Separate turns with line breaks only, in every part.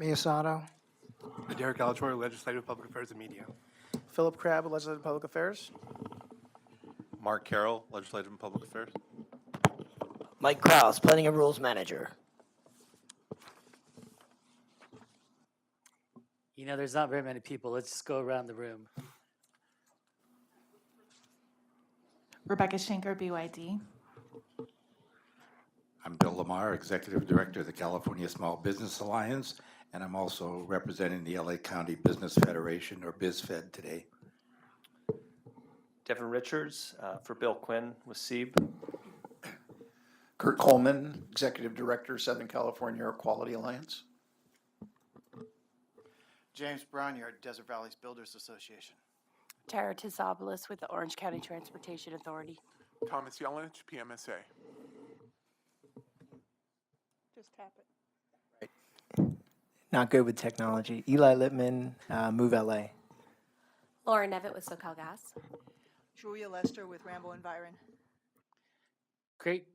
Miyasato.
Derek Alatorre, Legislative Public Affairs and Media.
Philip Crabb, Legislative Public Affairs.
Mark Carroll, Legislative and Public Affairs.
Mike Krause, Planning and Rules Manager.
You know, there's not very many people. Let's just go around the room.
Rebecca Schenker, BYD.
I'm Bill Lamar, Executive Director of the California Small Business Alliance, and I'm also representing the LA County Business Federation, or BizFed, today.
Devin Richards for Bill Quinn with SEEB.
Kurt Coleman, Executive Director, Southern California Air Quality Alliance.
James Bronyard, Desert Valleys Builders Association.
Tara Tisopoulos with the Orange County Transportation Authority.
Thomas Yelenich, PMSA.
Just tap it.
Not good with technology. Eli Littman, Move LA.
Laura Nevitt with SoCalGas.
Julia Lester with Rambo Environ.
Great.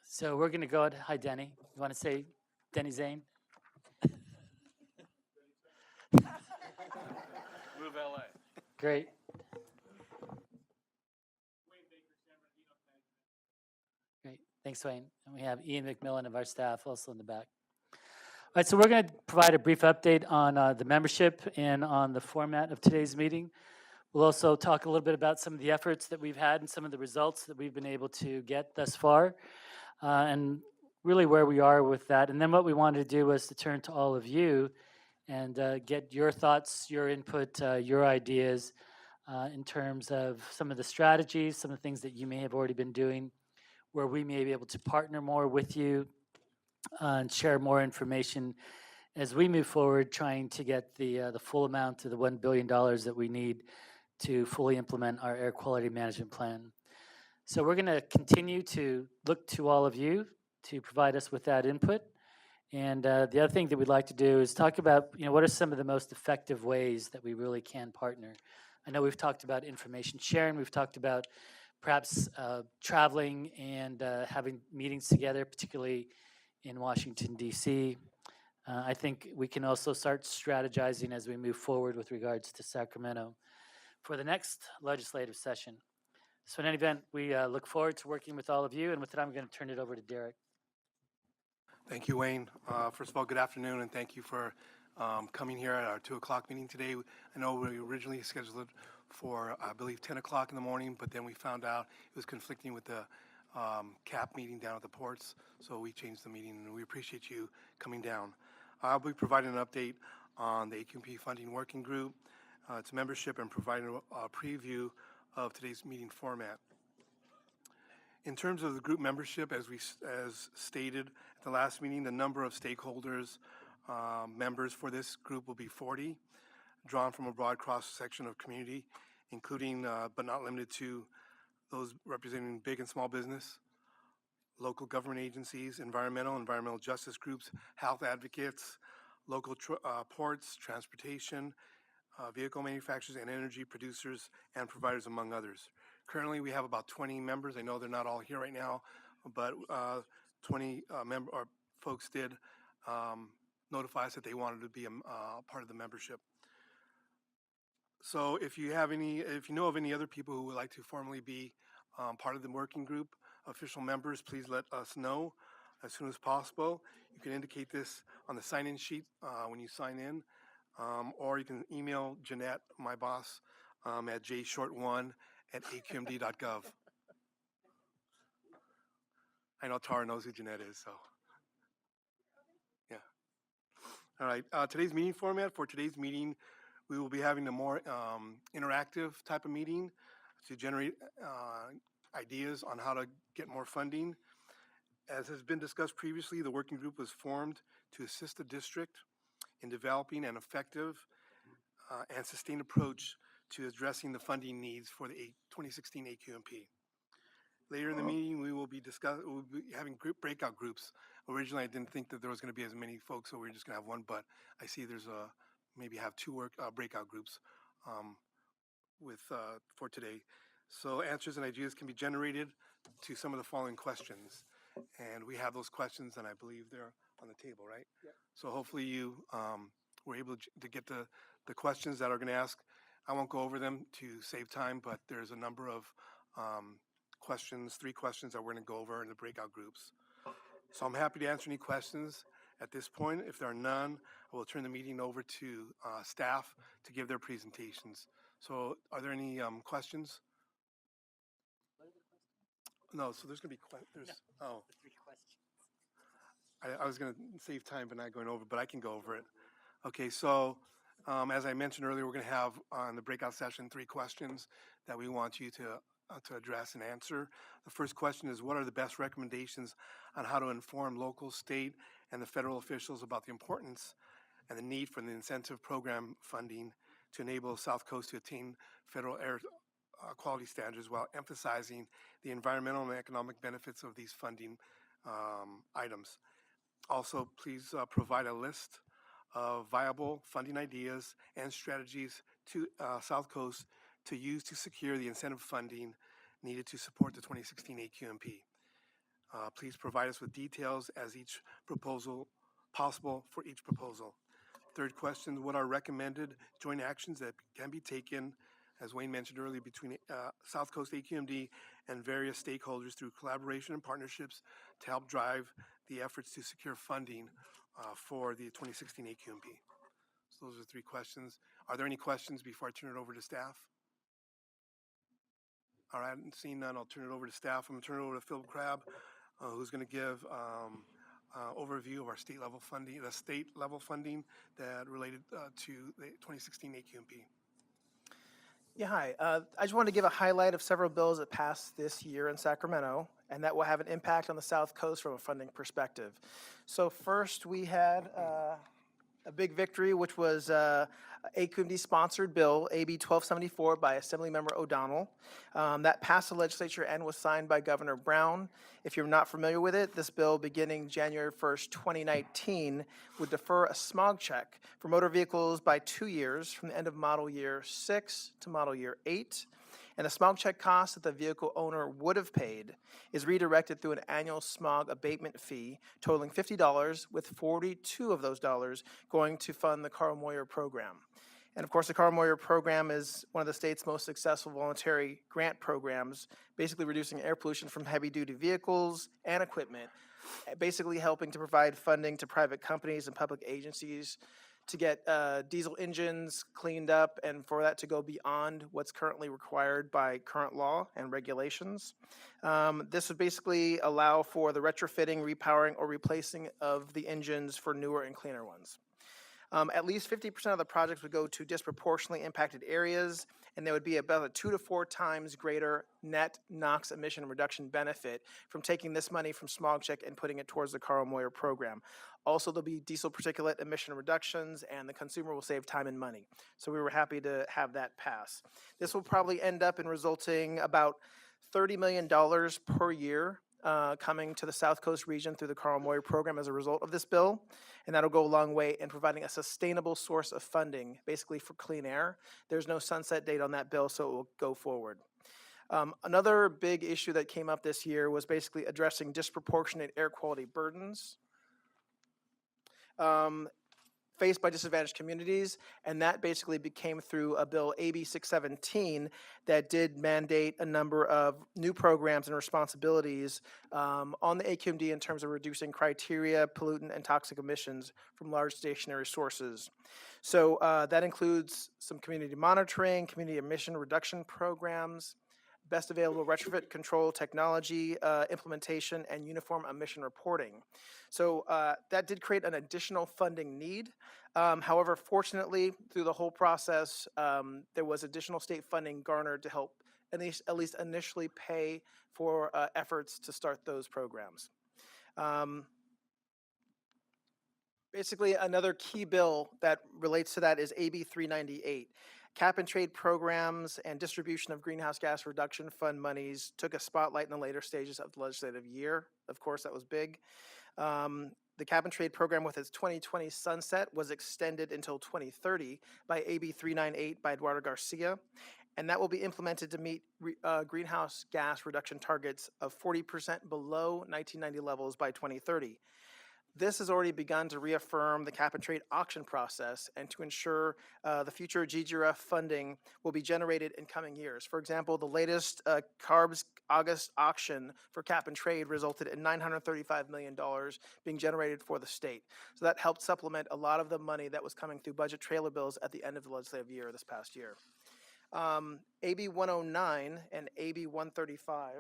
So we're going to go ahead. Hi, Denny. You want to say Denny Zane?
Move LA.
Great. Great. Thanks, Wayne. And we have Ian McMillan of our staff also in the back. All right, so we're going to provide a brief update on the membership and on the format of today's meeting. We'll also talk a little bit about some of the efforts that we've had and some of the results that we've been able to get thus far, and really where we are with that. And then what we wanted to do was to turn to all of you and get your thoughts, your input, your ideas in terms of some of the strategies, some of the things that you may have already been doing, where we may be able to partner more with you and share more information as we move forward, trying to get the full amount of the $1 billion that we need to fully implement our air quality management plan. So we're going to continue to look to all of you to provide us with that input. And the other thing that we'd like to do is talk about, what are some of the most effective ways that we really can partner. I know we've talked about information sharing. We've talked about perhaps traveling and having meetings together, particularly in Washington, D.C. I think we can also start strategizing as we move forward with regards to Sacramento for the next legislative session. So in any event, we look forward to working with all of you. And with that, I'm going to turn it over to Derek.
Thank you, Wayne. First of all, good afternoon, and thank you for coming here at our 2 o'clock meeting today. I know we originally scheduled it for, I believe, 10 o'clock in the morning, but then we found out it was conflicting with the CAP meeting down at the ports, so we changed the meeting, and we appreciate you coming down. I'll be providing an update on the AQMP funding working group, its membership, and providing a preview of today's meeting format. In terms of the group membership, as stated at the last meeting, the number of stakeholders, members for this group will be 40, drawn from a broad cross-section of community, including, but not limited to, those representing big and small business, local government agencies, environmental justice groups, health advocates, local ports, transportation, vehicle manufacturers, and energy producers and providers, among others. Currently, we have about 20 members. I know they're not all here right now, but 20 folks did notify us that they wanted to be a part of the membership. So if you know of any other people who would like to formally be part of the working group, official members, please let us know as soon as possible. You can indicate this on the sign-in sheet when you sign in, or you can email Jeanette, my boss, at jshort1@aqmd.gov. I know Tara knows who Jeanette is, so yeah. All right, today's meeting format. For today's meeting, we will be having a more interactive type of meeting to generate ideas on how to get more funding. As has been discussed previously, the working group was formed to assist the district in developing an effective and sustained approach to addressing the funding needs for the 2016 AQMP. Later in the meeting, we'll be having breakout groups. Originally, I didn't think that there was going to be as many folks, so we we're just going to have one, but I see there's maybe have two breakout groups for today. So answers and ideas can be generated to some of the following questions. And we have those questions, and I believe they're on the table, right? Yep. So hopefully you were able to get the questions that are going to ask. I won't go over them to save time, but there's a number of questions, 3 questions that we're going to go over in the breakout groups. So I'm happy to answer any questions at this point. If there are none, I will turn the meeting over to staff to give their presentations. So are there any questions? No, so there's going to be questions. Oh. I was going to save time but not going over, but I can go over it. Okay, so as I mentioned earlier, we're going to have on the breakout session 3 questions that we want you to address and answer. The first question is, what are the best recommendations on how to inform local, state, and the federal officials about the importance and the need for the incentive program funding to enable South Coast to attain federal air quality standards while emphasizing the environmental and economic benefits of these funding items? Also, please provide a list of viable funding ideas and strategies to South Coast to use to secure the incentive funding needed to support the 2016 AQMP. Please provide us with details as each proposal possible for each proposal. Third question, what are recommended joint actions that can be taken, as Wayne mentioned earlier, between South Coast AQMD and various stakeholders through collaboration and partnerships to help drive the efforts to secure funding for the 2016 AQMP? So those are 3 questions. Are there any questions before I turn it over to staff? All right, seeing none, I'll turn it over to staff. I'm going to turn it over to Philip Crabb, who's going to give overview of our state level funding, the state level funding that related to the 2016 AQMP.
Yeah, hi. I just wanted to give a highlight of several bills that passed this year in Sacramento, and that will have an impact on the South Coast from a funding perspective. So first, we had a big victory, which was AQMD-sponsored bill, AB 1274, by Assemblymember O'Donnell. That passed the legislature and was signed by Governor Brown. If you're not familiar with it, this bill, beginning January 1st, 2019, would defer a smog check for motor vehicles by 2 years, from the end of model year 6 to model year 8. And the smog check cost that the vehicle owner would have paid is redirected through an annual smog abatement fee totaling $50, with 42 of those dollars going to fund the Carl Moyer program. And of course, the Carl Moyer program is one of the state's most successful voluntary grant programs, basically reducing air pollution from heavy-duty vehicles and equipment, basically helping to provide funding to private companies and public agencies to get diesel engines cleaned up, and for that to go beyond what's currently required by current law and regulations. This would basically allow for the retrofitting, repowering, or replacing of the engines for newer and cleaner ones. At least 50% of the projects would go to disproportionately impacted areas, and there would be about a 2 to 4 times greater net NOx emission reduction benefit from taking this money from smog check and putting it towards the Carl Moyer program. Also, there'll be diesel particulate emission reductions, and the consumer will save time and money. So we were happy to have that pass. This will probably end up in resulting about $30 million per year coming to the South Coast region through the Carl Moyer program as a result of this bill, and that'll go a long way in providing a sustainable source of funding, basically for clean air. There's no sunset date on that bill, so it will go forward. Another big issue that came up this year was basically addressing disproportionate air quality burdens faced by disadvantaged communities, and that basically became through a bill, AB 617, that did mandate a number of new programs and responsibilities on the AQMD in terms of reducing criteria, pollutant, and toxic emissions from large stationary sources. So that includes some community monitoring, community emission reduction programs, best available retrofit control technology implementation, and uniform emission reporting. So that did create an additional funding need. However, fortunately, through the whole process, there was additional state funding garnered to help at least initially pay for efforts to start those programs. Basically, another key bill that relates to that is AB 398. Cap and trade programs and distribution of greenhouse gas reduction fund monies took a spotlight in the later stages of the legislative year. Of course, that was big. The cap and trade program, with its 2020 sunset, was extended until 2030 by AB 398 by Eduardo Garcia, and that will be implemented to meet greenhouse gas reduction targets of 40% below 1990 levels by 2030. This has already begun to reaffirm the cap and trade auction process and to ensure the future GGRF funding will be generated in coming years. For example, the latest CARB's August auction for cap and trade resulted in $935 million being generated for the state. So that helped supplement a lot of the money that was coming through budget trailer bills at the end of the legislative year this past year. AB 109 and AB 135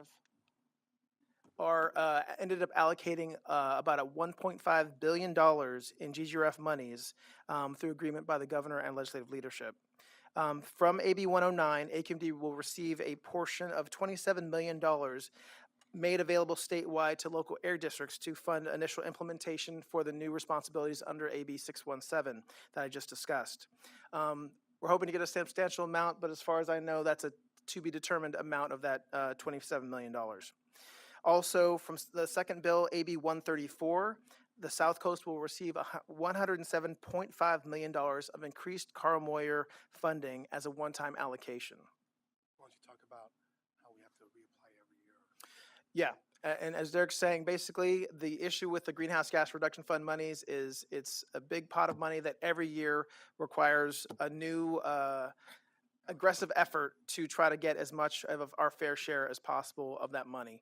ended up allocating about a $1.5 billion in GGRF monies through agreement by the governor and legislative leadership. From AB 109, AQMD will receive a portion of $27 million made available statewide to local air districts to fund initial implementation for the new responsibilities under AB 617 that I just discussed. We're hoping to get a substantial amount, but as far as I know, that's a to-be-determined amount of that $27 million. Also, from the second bill, AB 134, the South Coast will receive $107.5 million of increased Carl Moyer funding as a one-time allocation.
Why don't you talk about how we have to reapply every year?
Yeah, and as Derek's saying, basically the issue with the greenhouse gas reduction fund monies is it's a big pot of money that every year requires a new aggressive effort to try to get as much of our fair share as possible of that money.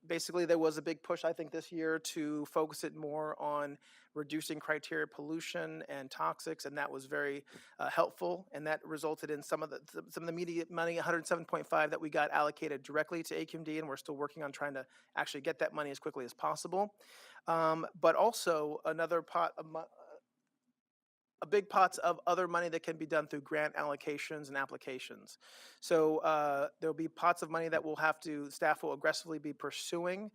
Basically, there was a big push, I think, this year to focus it more on reducing criteria pollution and toxics, and that was very helpful, and that resulted in some of the immediate money, 107.5 that we got allocated directly to AQMD, and we're still working on trying to actually get that money as quickly as possible. But also another pot of big pots of other money that can be done through grant allocations and applications. So there'll be pots of money that staff will aggressively be pursuing.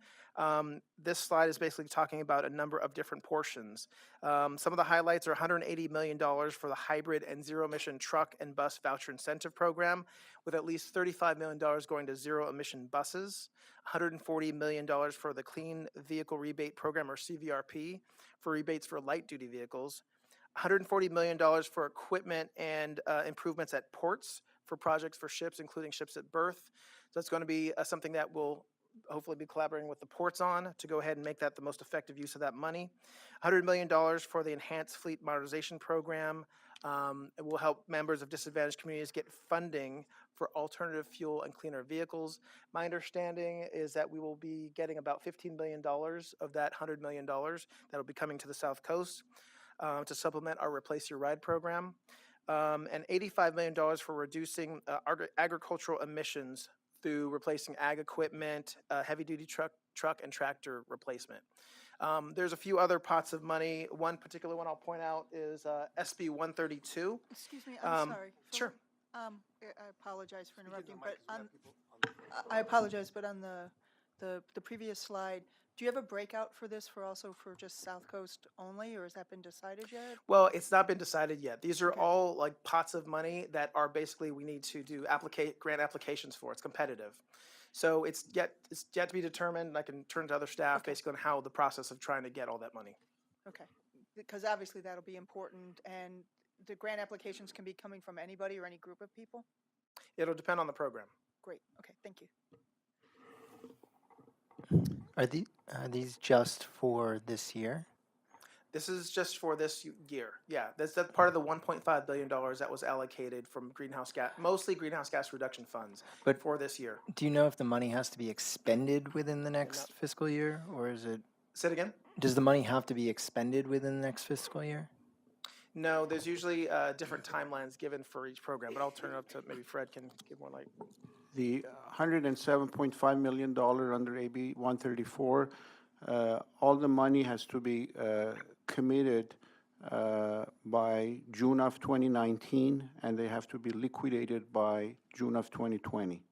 This slide is basically talking about a number of different portions. Some of the highlights are $180 million for the hybrid and zero emission truck and bus voucher incentive program, with at least $35 million going to zero emission buses, $140 million for the Clean Vehicle Rebate Program, or CVRP, for rebates for light duty vehicles, $140 million for equipment and improvements at ports for projects for ships, including ships at berth. So that's going to be something that we'll hopefully be collaborating with the ports on to go ahead and make that the most effective use of that money. $100 million for the Enhanced Fleet Modernization Program. It will help members of disadvantaged communities get funding for alternative fuel and cleaner vehicles. My understanding is that we will be getting about $15 million of that $100 million that will be coming to the South Coast. To supplement our Replace Your Ride program, and $85 million for reducing agricultural emissions through replacing ag equipment, heavy-duty truck and tractor replacement. There's a few other pots of money. One particular one I'll point out is SB 132.
Excuse me, I'm sorry.
Sure.
I apologize for interrupting, but I apologize, but on the previous slide, do you have a breakout for this for just South Coast only, or has that been decided yet?
Well, it's not been decided yet. These are all like pots of money that are basically we need to do grant applications for. It's competitive. So it's yet to be determined. I can turn to other staff basically on how the process of trying to get all that money.
Okay, because obviously that'll be important, and the grant applications can be coming from anybody or any group of people?
It'll depend on the program.
Great, okay, thank you.
Are these just for this year?
This is just for this year. Yeah, that's part of the $1.5 billion that was allocated from mostly greenhouse gas reduction funds for this year.
Do you know if the money has to be expended within the next fiscal year, or is it?
Say it again?
Does the money have to be expended within the next fiscal year?
No, there's usually different timelines given for each program, but I'll turn it up to maybe Fred can give more light.
The $107.5 million under AB 134, all the money has to be committed by June of 2019, and they have to be liquidated by June of 2020.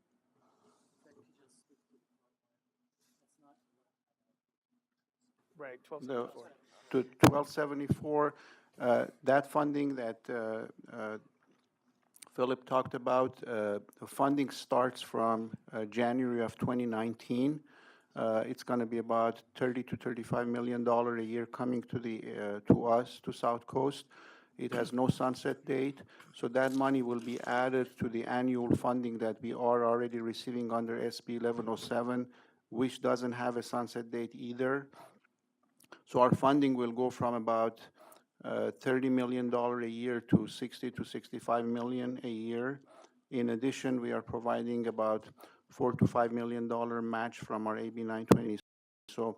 Right, 1274.
To 1274, that funding that Philip talked about, the funding starts from January of 2019. It's going to be about $30 to $35 million a year coming to us, to South Coast. It has no sunset date, so that money will be added to the annual funding that we are already receiving under SB 1107, which doesn't have a sunset date either. So our funding will go from about $30 million a year to 60 to 65 million a year. In addition, we are providing about $4 to $5 million match from our AB 920. So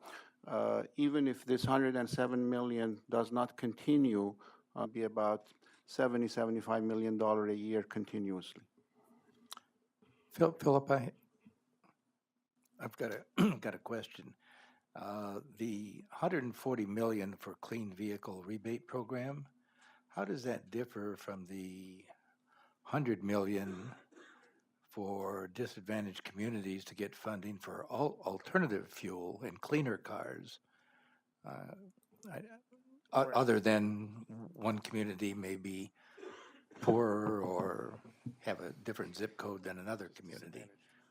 even if this 107 million does not continue, be about $75 million a year continuously.
Philip, I've got a question. The 140 million for clean vehicle rebate program, how does that differ from the 100 million for disadvantaged communities to get funding for alternative fuel and cleaner cars? Other than one community may be poorer or have a different zip code than another community.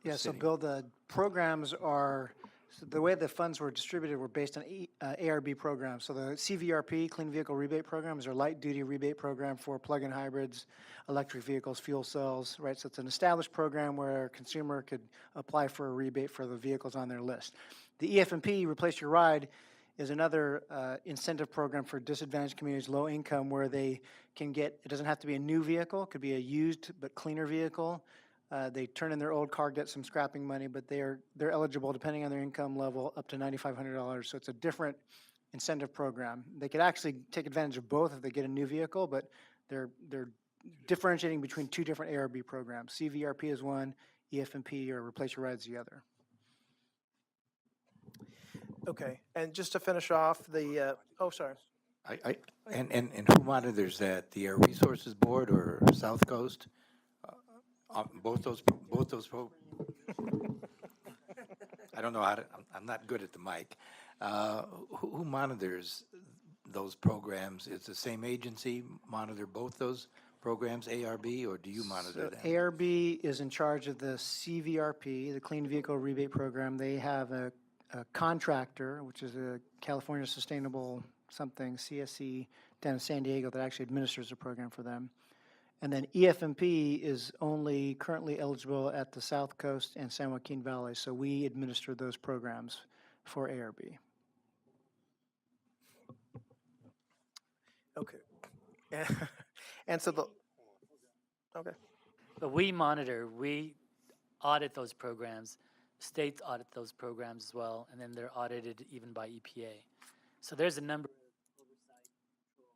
Yeah, so Bill, the programs are, so the way the funds were distributed were based on ARB programs. So the CVRP, Clean Vehicle Rebate Program, is our light-duty rebate program for plug-in hybrids, electric vehicles, fuel cells, right? So it's an established program where a consumer could apply for a rebate for the vehicles on their list. The EFMP, Replace Your Ride, is another incentive program for disadvantaged communities, low income, where they can get, it doesn't have to be a new vehicle, it could be a used but cleaner vehicle. They turn in their old car, get some scrapping money, but they're eligible, depending on their income level, up to $9,500. So it's a different incentive program. They could actually take advantage of both if they get a new vehicle, but they're differentiating between two different ARB programs. CVRP is one, EFMP or Replace Your Ride is the other.
Okay, and just to finish off the, oh, sorry.
And who monitors that? The Air Resources Board or South Coast? Both those. I don't know how to. I'm not good at the mic. Who monitors those programs? Is the same agency monitor both those programs, ARB, or do you monitor them?
ARB is in charge of the CVRP, the Clean Vehicle Rebate Program. They have a contractor, which is a California Sustainable something, CSC, down in San Diego, that actually administers the program for them. And then EFMP is only currently eligible at the South Coast and San Joaquin Valley, so we administer those programs for ARB.
Okay. And so the, okay.
But we monitor, we audit those programs. States audit those programs as well, and then they're audited even by EPA. So there's a number of oversight, control,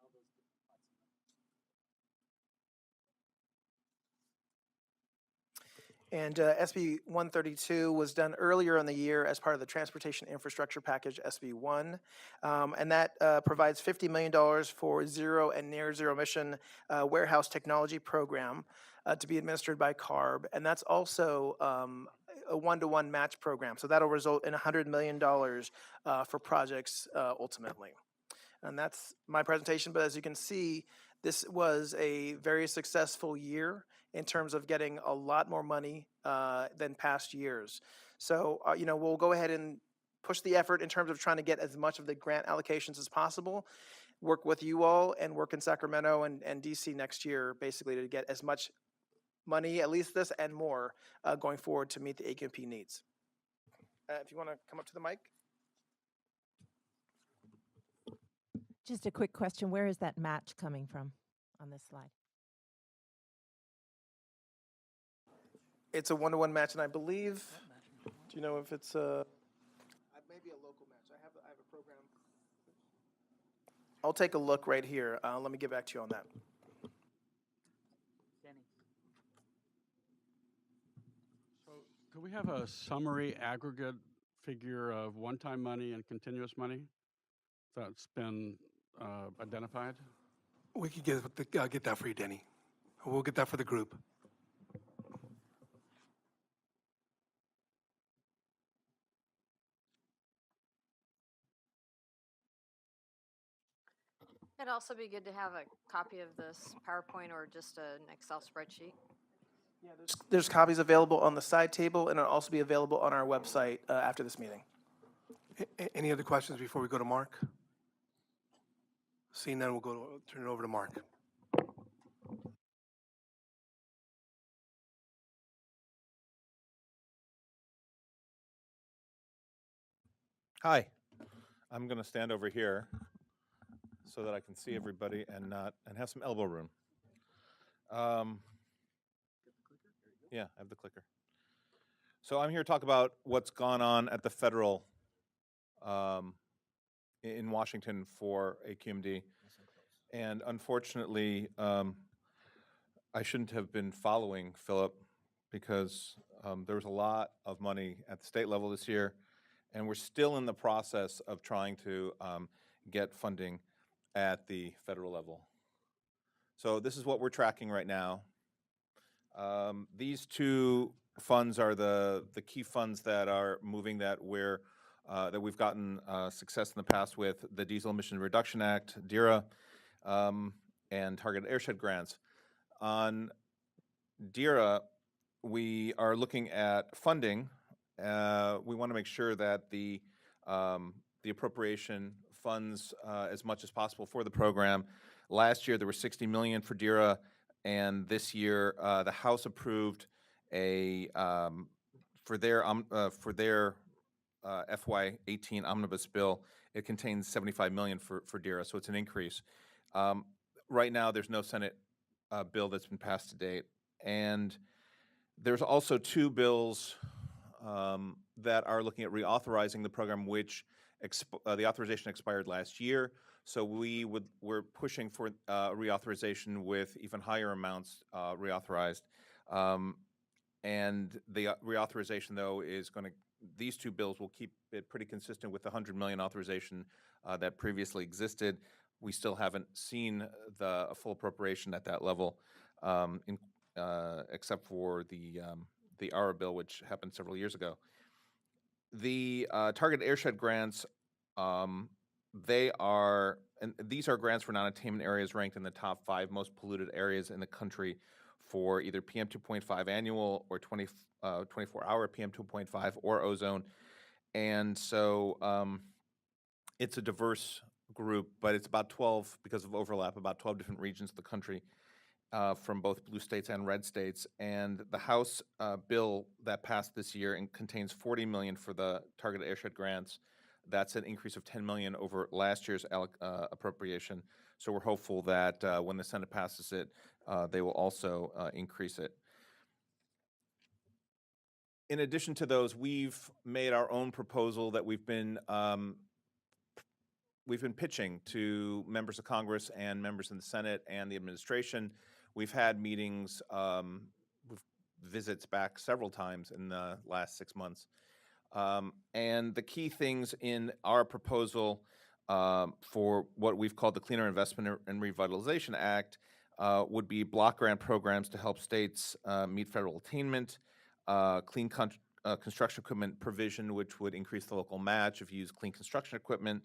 all those different parts of it.
And SB 132 was done earlier in the year as part of the Transportation Infrastructure Package, SB 1. And that provides $50 million for zero and near zero emission warehouse technology program to be administered by CARB. And that's also a one-to-one match program. So that'll result in $100 million for projects ultimately. And that's my presentation. But as you can see, this was a very successful year in terms of getting a lot more money than past years. So, we'll go ahead and push the effort in terms of trying to get as much of the grant allocations as possible, work with you all, and work in Sacramento and DC next year, basically to get as much money, at least this and more, going forward to meet the AQMP needs. If you want to come up to the mic.
Just a quick question. Where is that match coming from on this slide?
It's a one-to-one match, and I believe, do you know if it's a, maybe a local match? I have a program. I'll take a look right here. Let me get back to you on that.
So could we have a summary aggregate figure of one-time money and continuous money that's been identified?
We could get that for you, Denny. We'll get that for the group.
It'd also be good to have a copy of this PowerPoint or just an Excel spreadsheet.
Yeah, there's copies available on the side table, and it'll also be available on our website after this meeting.
Any other questions before we go to Mark? Seeing none, we'll turn it over to Mark.
Hi,
I'm going to stand over here so that I can see everybody and have some elbow room. Yeah, I have the clicker. So I'm here to talk about what's gone on at the federal in Washington for AQMD. And unfortunately, I shouldn't have been following Philip because there was a lot of money at the state level this year, and we're still in the process of trying to get funding at the federal level. So this is what we're tracking right now. These two funds are the key funds that are moving that we've gotten success in the past with: the Diesel Emission Reduction Act, DERA, and targeted airshed grants. On DERA, we are looking at funding. We want to make sure that the appropriation funds as much as possible for the program. Last year there were $60 million for DERA, and this year the House approved a for their FY18 omnibus bill. It contains $75 million for DERA, so it's an increase. Right now there's no Senate bill that's been passed to date, and there's also two bills that are looking at reauthorizing the program, which the authorization expired last year. So we're pushing for reauthorization with even higher amounts reauthorized. And the reauthorization, though, is going to, these two bills will keep it pretty consistent with the $100 million authorization that previously existed. We still haven't seen the full appropriation at that level, except for the ARA bill, which happened several years ago. The targeted airshed grants, these are grants for non-attainment areas ranked in the top 5 most polluted areas in the country for either PM 2.5 annual or 24-hour PM 2.5 or ozone. And so it's a diverse group, but it's about 12, because of overlap, about 12 different regions of the country from both blue states and red states. And the House bill that passed this year contains $40 million for the targeted airshed grants. That's an increase of $10 million over last year's appropriation. So we're hopeful that when the Senate passes it, they will also increase it. In addition to those, we've made our own proposal that we've been pitching to members of Congress and members in the Senate and the administration. We've had meetings, visits back several times in the last 6 months. And the key things in our proposal for what we've called the Cleaner Investment and Revitalization Act would be block grant programs to help states meet federal attainment, clean construction equipment provision, which would increase the local match if you use clean construction equipment,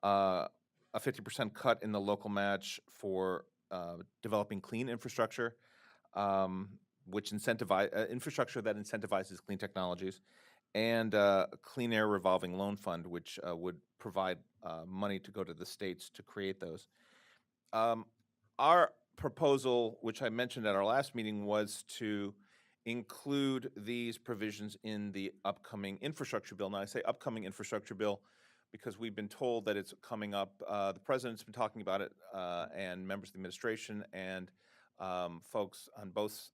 a 50% cut in the local match for developing clean infrastructure, which infrastructure that incentivizes clean technologies, and Clean Air Revolving Loan Fund, which would provide money to go to the states to create those. Our proposal, which I mentioned at our last meeting, was to include these provisions in the upcoming infrastructure bill. Now, I say upcoming infrastructure bill because we've been told that it's coming up. The president's been talking about it, and members of the administration and folks on both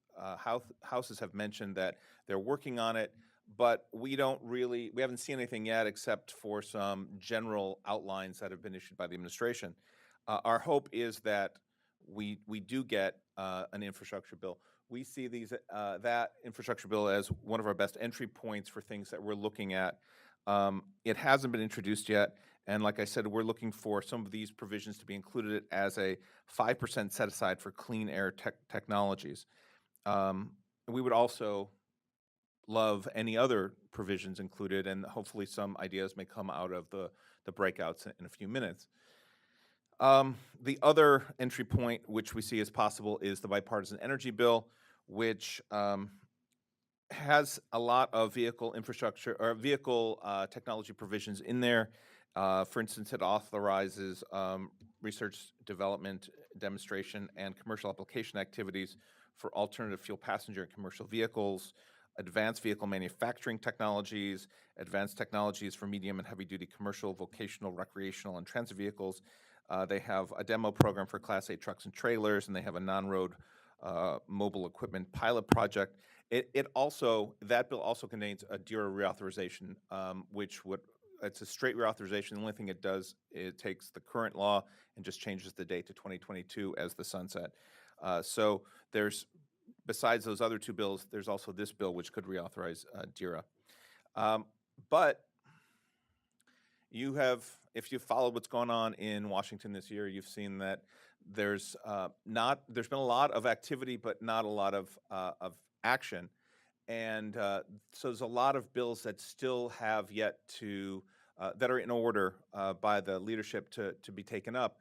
houses have mentioned that they're working on it, but we haven't seen anything yet except for some general outlines that have been issued by the administration. Our hope is that we do get an infrastructure bill. We see that infrastructure bill as one of our best entry points for things that we're looking at. It hasn't been introduced yet, and like I said, we're looking for some of these provisions to be included as a 5% set aside for clean air technologies. We would also love any other provisions included, and hopefully some ideas may come out of the breakouts in a few minutes. The other entry point which we see as possible is the bipartisan energy bill, which has a lot of vehicle infrastructure or vehicle technology provisions in there. For instance, it authorizes research, development, demonstration, and commercial application activities for alternative fuel passenger and commercial vehicles. advanced vehicle manufacturing technologies, advanced technologies for medium and heavy-duty commercial, vocational, recreational, and transit vehicles. They have a demo program for Class 8 trucks and trailers, and they have a non-road mobile equipment pilot project. That bill also contains a DERA reauthorization, it's a straight reauthorization. The only thing it does, it takes the current law and just changes the date to 2022 as the sunset. So besides those other two bills, there's also this bill which could reauthorize DERA. But if you've followed what's going on in Washington this year, you've seen that there's been a lot of activity, but not a lot of action. And so there's a lot of bills that still have yet to, that are in order by the leadership to be taken up.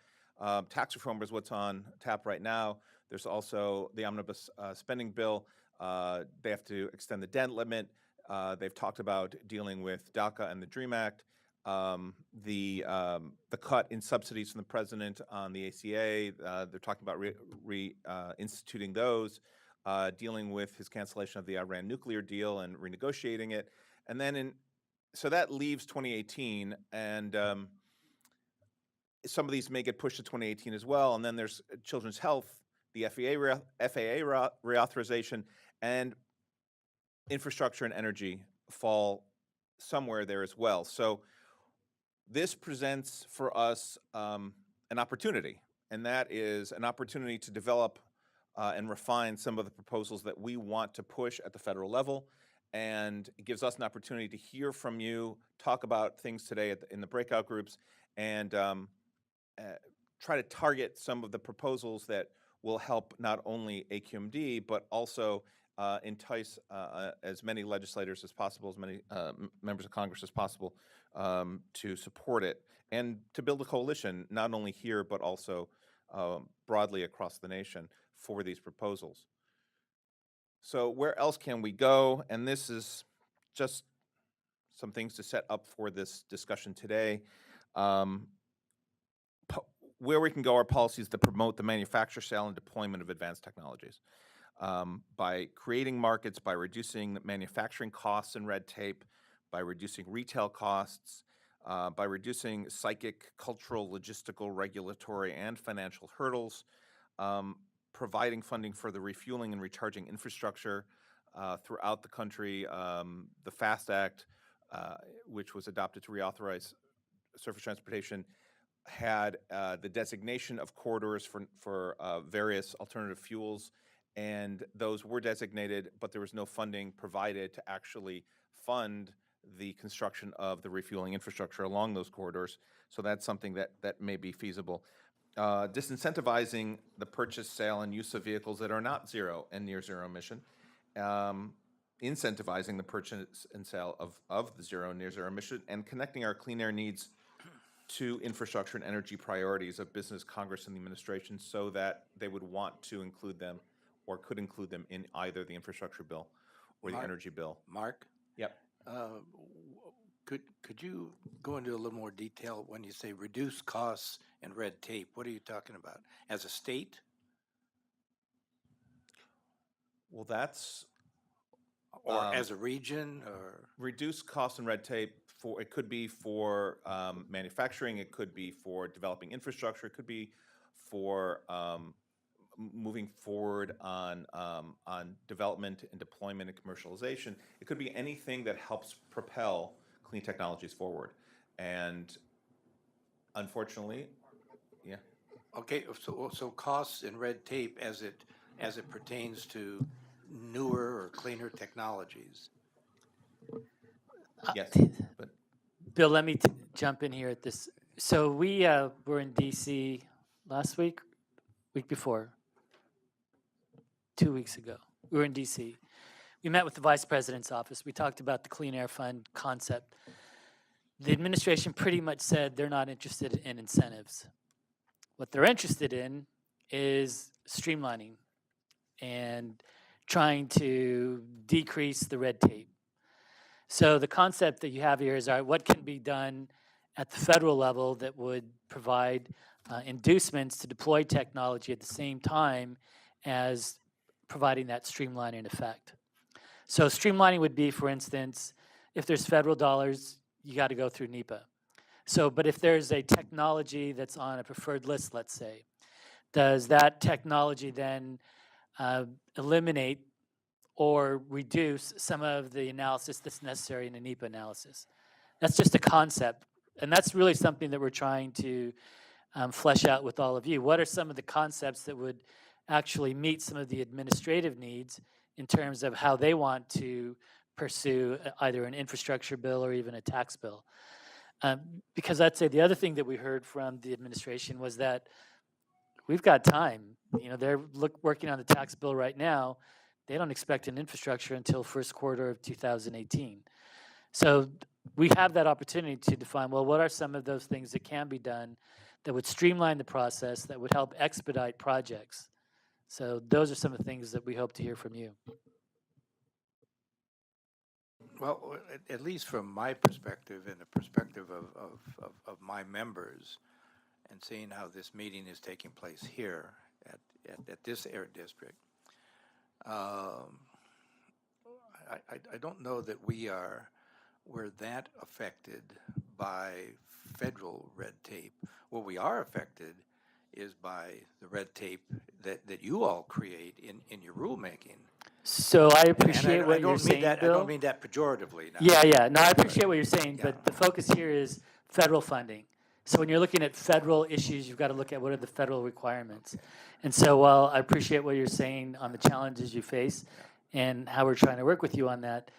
Tax reform is what's on tap right now. There's also the omnibus spending bill. They have to extend the debt limit. They've talked about dealing with DACA and the DREAM Act. The cut in subsidies from the president on the ACA. They're talking about reinstituting those. Dealing with his cancellation of the Iran nuclear deal and renegotiating it. And then so that leaves 2018, and some of these may get pushed to 2018 as well. And then there's children's health, the FAA reauthorization, and infrastructure and energy fall somewhere there as well. So this presents for us an opportunity, and that is an opportunity to develop and refine some of the proposals that we want to push at the federal level. And it gives us an opportunity to hear from you, talk about things today in the breakout groups, and try to target some of the proposals that will help not only AQMD, but also entice as many legislators as possible, as many members of Congress as possible to support it, and to build a coalition, not only here, but also broadly across the nation for these proposals. So where else can we go? And this is just some things to set up for this discussion today. Where we can go are policies that promote the manufacture, sale, and deployment of advanced technologies. By creating markets, by reducing manufacturing costs and red tape, by reducing retail costs, by reducing psychic, cultural, logistical, regulatory, and financial hurdles, providing funding for the refueling and recharging infrastructure throughout the country. The FAST Act, which was adopted to reauthorize surface transportation, had the designation of corridors for various alternative fuels, and those were designated, but there was no funding provided to actually fund the construction of the refueling infrastructure along those corridors. So that's something that may be feasible. Disincentivizing the purchase, sale, and use of vehicles that are not zero and near zero emission. Incentivizing the purchase and sale of the zero and near zero emission, and connecting our clean air needs to infrastructure and energy priorities of business, Congress, and the administration, so that they would want to include them or could include them in either the infrastructure bill or the energy bill.
Mark?
Yep.
Could you go into a little more detail when you say reduce costs and red tape? What are you talking about? As a state?
Well, that's...
Or as a region, or?
Reduce costs and red tape. It could be for manufacturing, it could be for developing infrastructure, it could be for moving forward on development and deployment and commercialization. It could be anything that helps propel clean technologies forward. And unfortunately, yeah.
Okay, so costs and red tape as it pertains to newer or cleaner technologies.
Yes, but
Bill, let me jump in here at this. So we were in DC last week before, 2 weeks ago. We were in DC. We met with the Vice President's office. We talked about the Clean Air Fund concept. The administration pretty much said they're not interested in incentives. What they're interested in is streamlining and trying to decrease the red tape. So the concept that you have here is, all right, what can be done at the federal level that would provide inducements to deploy technology at the same time as providing that streamlining effect. So streamlining would be, for instance, if there's federal dollars, you got to go through NEPA. So, but if there's a technology that's on a preferred list, let's say, does that technology then eliminate or reduce some of the analysis that's necessary in a NEPA analysis? That's just a concept. And that's really something that we're trying to flesh out with all of you. What are some of the concepts that would actually meet some of the administrative needs in terms of how they want to pursue either an infrastructure bill or even a tax bill? Because I'd say the other thing that we heard from the administration was that we've got time. You know, they're working on the tax bill right now. They don't expect an infrastructure until first quarter of 2018. So we have that opportunity to define, well, what are some of those things that can be done that would streamline the process, that would help expedite projects? So those are some of the things that we hope to hear from you.
Well, at least from my perspective and the perspective of my members, and seeing how this meeting is taking place here at this air district, I don't know that we're that affected by federal red tape. What we are affected is by the red tape that you all create in your rulemaking.
So I appreciate what you're saying,
I
Bill.
don't mean that pejoratively. Now.
Yeah. No, I appreciate what you're saying, but the focus here is federal funding. So when you're looking at federal issues, you've got to look at what are the federal requirements. And so while I appreciate what you're saying on the challenges you face and how we're trying to work with you on that,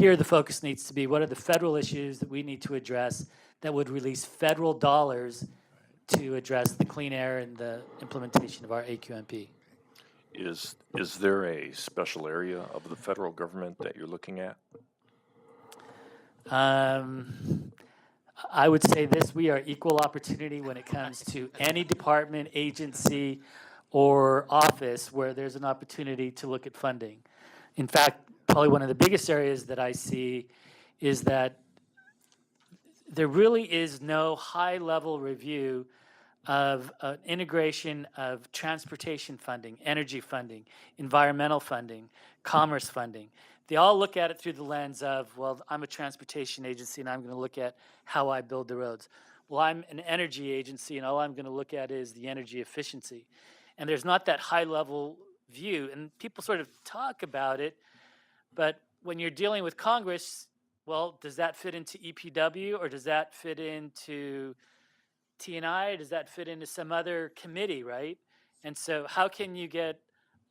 here the focus needs to be what are the federal issues that we need to address that would release federal dollars to address the clean air and the implementation of our AQMP.
Is there a special area of the federal government that you're looking at?
I would say this, we are equal opportunity when it comes to any department, agency, or office where there's an opportunity to look at funding. In fact, probably one of the biggest areas that I see is that there really is no high-level review of integration of transportation funding, energy funding, environmental funding, commerce funding. They all look at it through the lens of, well, I'm a transportation agency and I'm going to look at how I build the roads. Well, I'm an energy agency and all I'm going to look at is the energy efficiency. And there's not that high-level view. And people sort of talk about it, but when you're dealing with Congress, well, does that fit into EPW or does that fit into T&I, or does that fit into some other committee, right? And so how can you get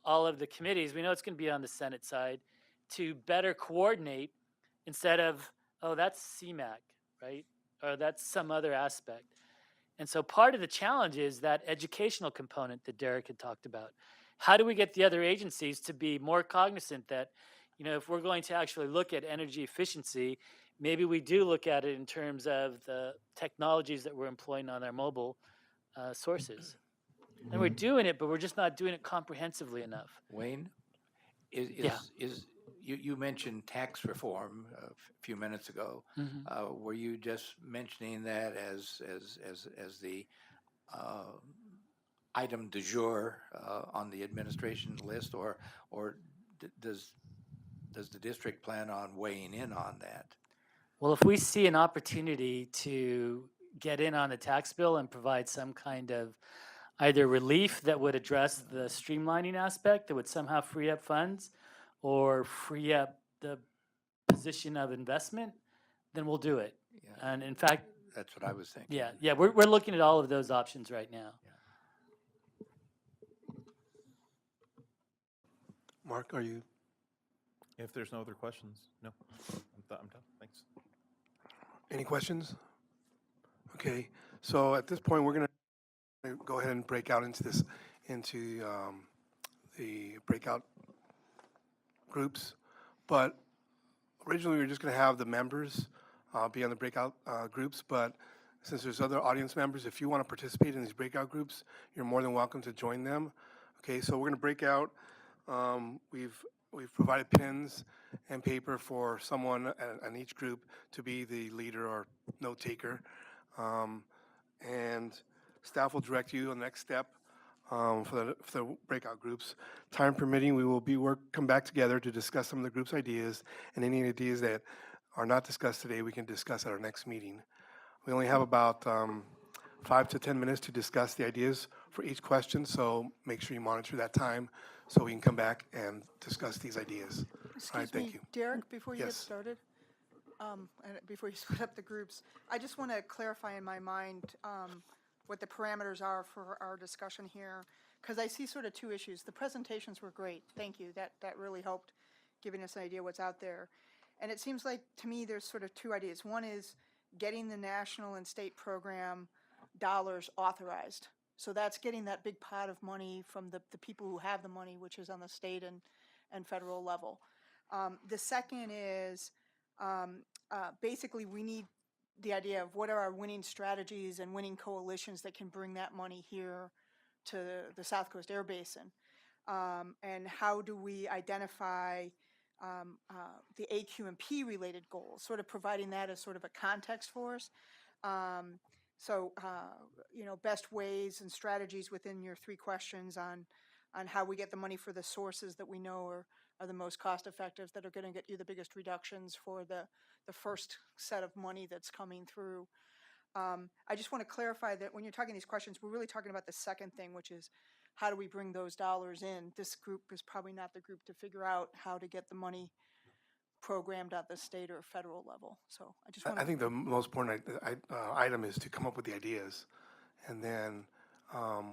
all of the committees, we know it's going to be on the Senate side, to better coordinate instead of, oh, that's CMAQ, right? Or that's some other aspect. And so part of the challenge is that educational component that Derek had talked about. How do we get the other agencies to be more cognizant that, you know, if we're going to actually look at energy efficiency, maybe we do look at it in terms of the technologies that we're employing on our mobile sources. And we're doing it, but we're just not doing it comprehensively enough.
Wayne, you mentioned tax reform a few minutes ago.
Mm-hmm.
Were you just mentioning that as the item du jour on the administration list, or does the district plan on weighing in on that?
Well, if we see an opportunity to get in on the tax bill and provide some kind of either relief that would address the streamlining aspect that would somehow free up funds or free up the position of investment, then we'll do it. Yeah. And in fact,
that's what I was thinking.
Yeah, we're looking at all of those options right now.
Yeah.
Mark, are you?
If there's no other questions, no, I'm done. Thanks.
Any questions? Okay, so at this point, we're going to go ahead and break out into the breakout groups. But originally, we were just going to have the members be on the breakout groups. But since there's other audience members, if you want to participate in these breakout groups, you're more than welcome to join them. Okay, so we're going to break out. We've provided pens and paper for someone in each group to be the leader or note taker. And staff will direct you on the next step for the breakout groups. Time permitting, we will come back together to discuss some of the group's ideas, and any ideas that are not discussed today, we can discuss at our next meeting. We only have about 5 to 10 minutes to discuss the ideas for each question, so make sure you monitor that time so we can come back and discuss these ideas. All right,
Excuse
thank
me,
you.
Derek, before you get
Yes.
started, and before you split up the groups, I just want to clarify in my mind what the parameters are for our discussion here, because I see sort of two issues. The presentations were great, thank you. That really helped giving us an idea what's out there. And it seems like, to me, there's sort of two ideas. One is getting the national and state program dollars authorized. So that's getting that big pot of money from the people who have the money, which is on the state and federal level. The second is basically we need the idea of what are our winning strategies and winning coalitions that can bring that money here to the South Coast Air Basin. And how do we identify the AQMP related goals, sort of providing that as sort of a context for us. You know, best ways and strategies within your three questions on how we get the money for the sources that we know are the most cost effective, that are going to get you the biggest reductions for the first set of money that's coming through. I just want to clarify that when you're talking these questions, we're really talking about the second thing, which is how do we bring those dollars in? This group is probably not the group to figure out how to get the money programmed at the state or federal level. So I just want to.
I think the most important item is to come up with the ideas, and then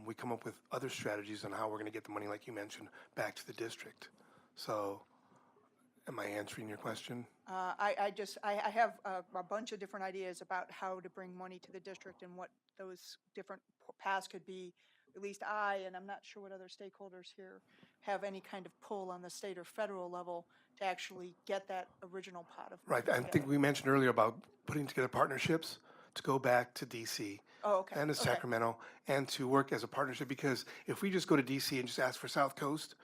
we come up with other strategies on how we're going to get the money, like you mentioned, back to the district. So am I answering your question?
I have a bunch of different ideas about how to bring money to the district and what those different paths could be. At least and I'm not sure what other stakeholders here have any kind of pull on the state or federal level to actually get that original pot of money.
Right. I think we mentioned earlier about putting together partnerships to go back to DC and to Sacramento and to work as a partnership, because if we just go to DC and just ask for South Coast,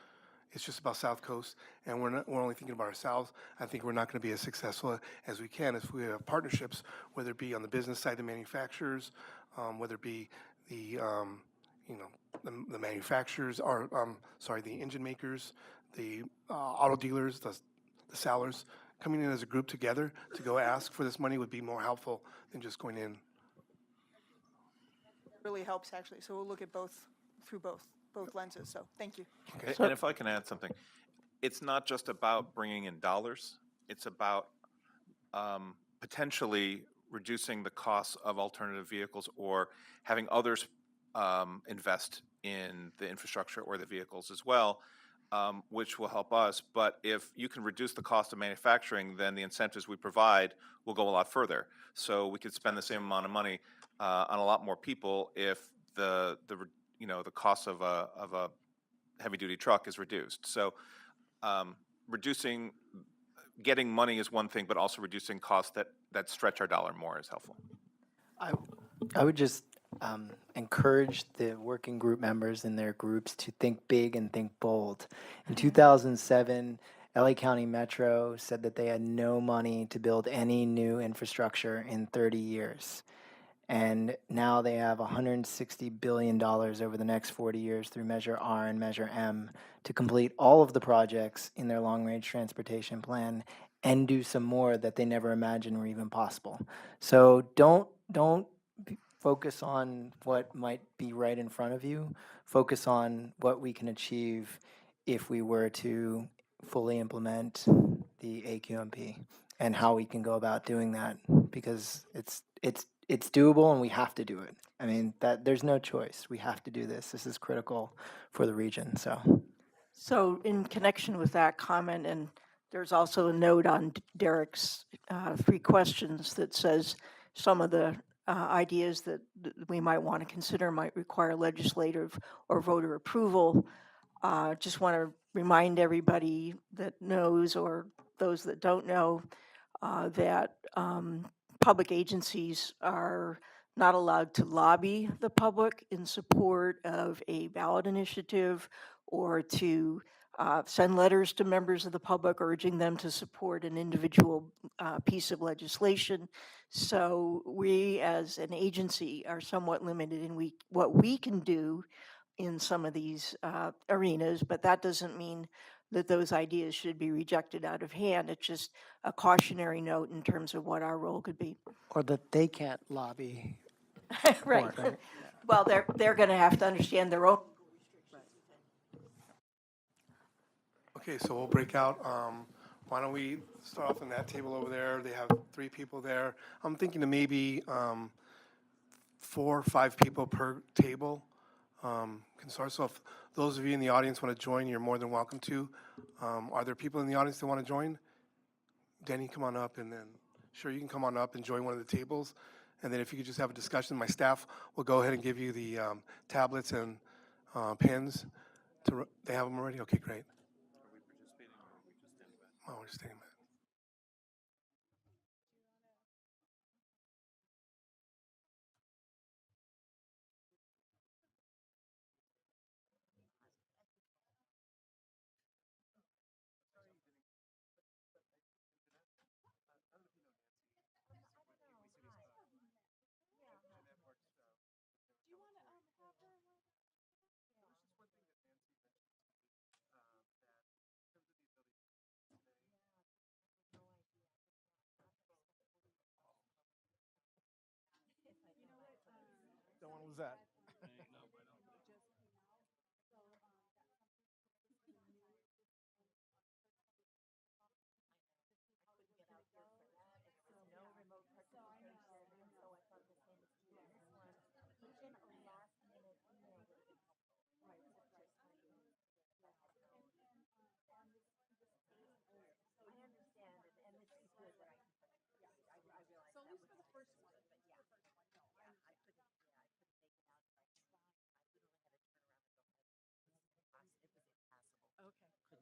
it's just about South Coast, and we're only thinking about ourselves. I think we're not going to be as successful as we can if we have partnerships, whether it be on the business side, the manufacturers, whether it be the the manufacturers, or the engine makers, the auto dealers, the sellers, coming in as a group together to go ask for this money would be more helpful than just going in.
It really helps, actually. So we'll look at both through both lenses. So thank you.
Okay. And if I can add something, it's not just about bringing in dollars. It's about potentially reducing the costs of alternative vehicles or having others invest in the infrastructure or the vehicles as well, which will help us. But if you can reduce the cost of manufacturing, then the incentives we provide will go a lot further. So we could spend the same amount of money on a lot more people if the cost of a heavy duty truck is reduced. So getting money is one thing, but also reducing costs that stretch our dollar more is helpful.
I would just encourage the working group members in their groups to think big and think bold. In 2007, LA County Metro said that they had no money to build any new infrastructure in 30 years. And now they have $160 billion over the next 40 years through Measure R and Measure M to complete all of the projects in their long-range transportation plan and do some more that they never imagined were even possible. So don't focus on what might be right in front of you. Focus on what we can achieve if we were to fully implement the AQMP and how we can go about doing that, because it's doable and we have to do it. I mean, there's no choice. We have to do this. This is critical for the region.
So in connection with that comment, and there's also a note on Derek's three questions that says some of the ideas that we might want to consider might require legislative or voter approval. Just want to remind everybody that knows, or those that don't know, that public agencies are not allowed to lobby the public in support of a ballot initiative or to send letters to members of the public urging them to support an individual piece of legislation. So we as an agency are somewhat limited in what we can do in some of these arenas, but that doesn't mean that those ideas should be rejected out of hand. It's just a cautionary note in terms of what our role could be.
Or that they can't lobby.
Right.
for it, right?
Well, they're going to have to understand their own.
Okay, so we'll break out. Why don't we start off on that table over there? They have 3 people there. I'm thinking of maybe 4 or 5 people per table can start. So if those of you in the audience want to join, you're more than welcome to. Are there people in the audience that want to join? Denny, come on up, and then, sure, you can come on up and join one of the tables. And then if you could just have a discussion, my staff will go ahead and give you the tablets and pens. They have them already? Okay, great. Oh, we're just taking that.
Don't want to lose that.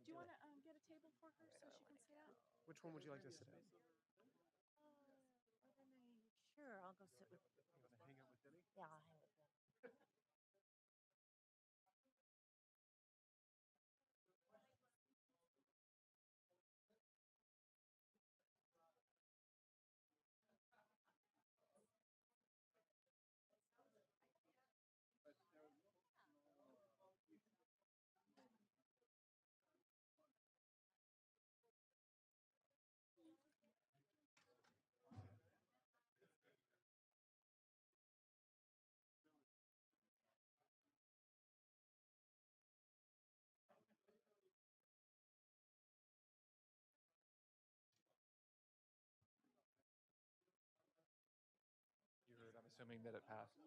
Do you want to get a table for her so she can sit at?
Which one would you like to sit at?
Sure, I'll go sit with. Yeah, I'll hang with them.
I'm assuming that it passed.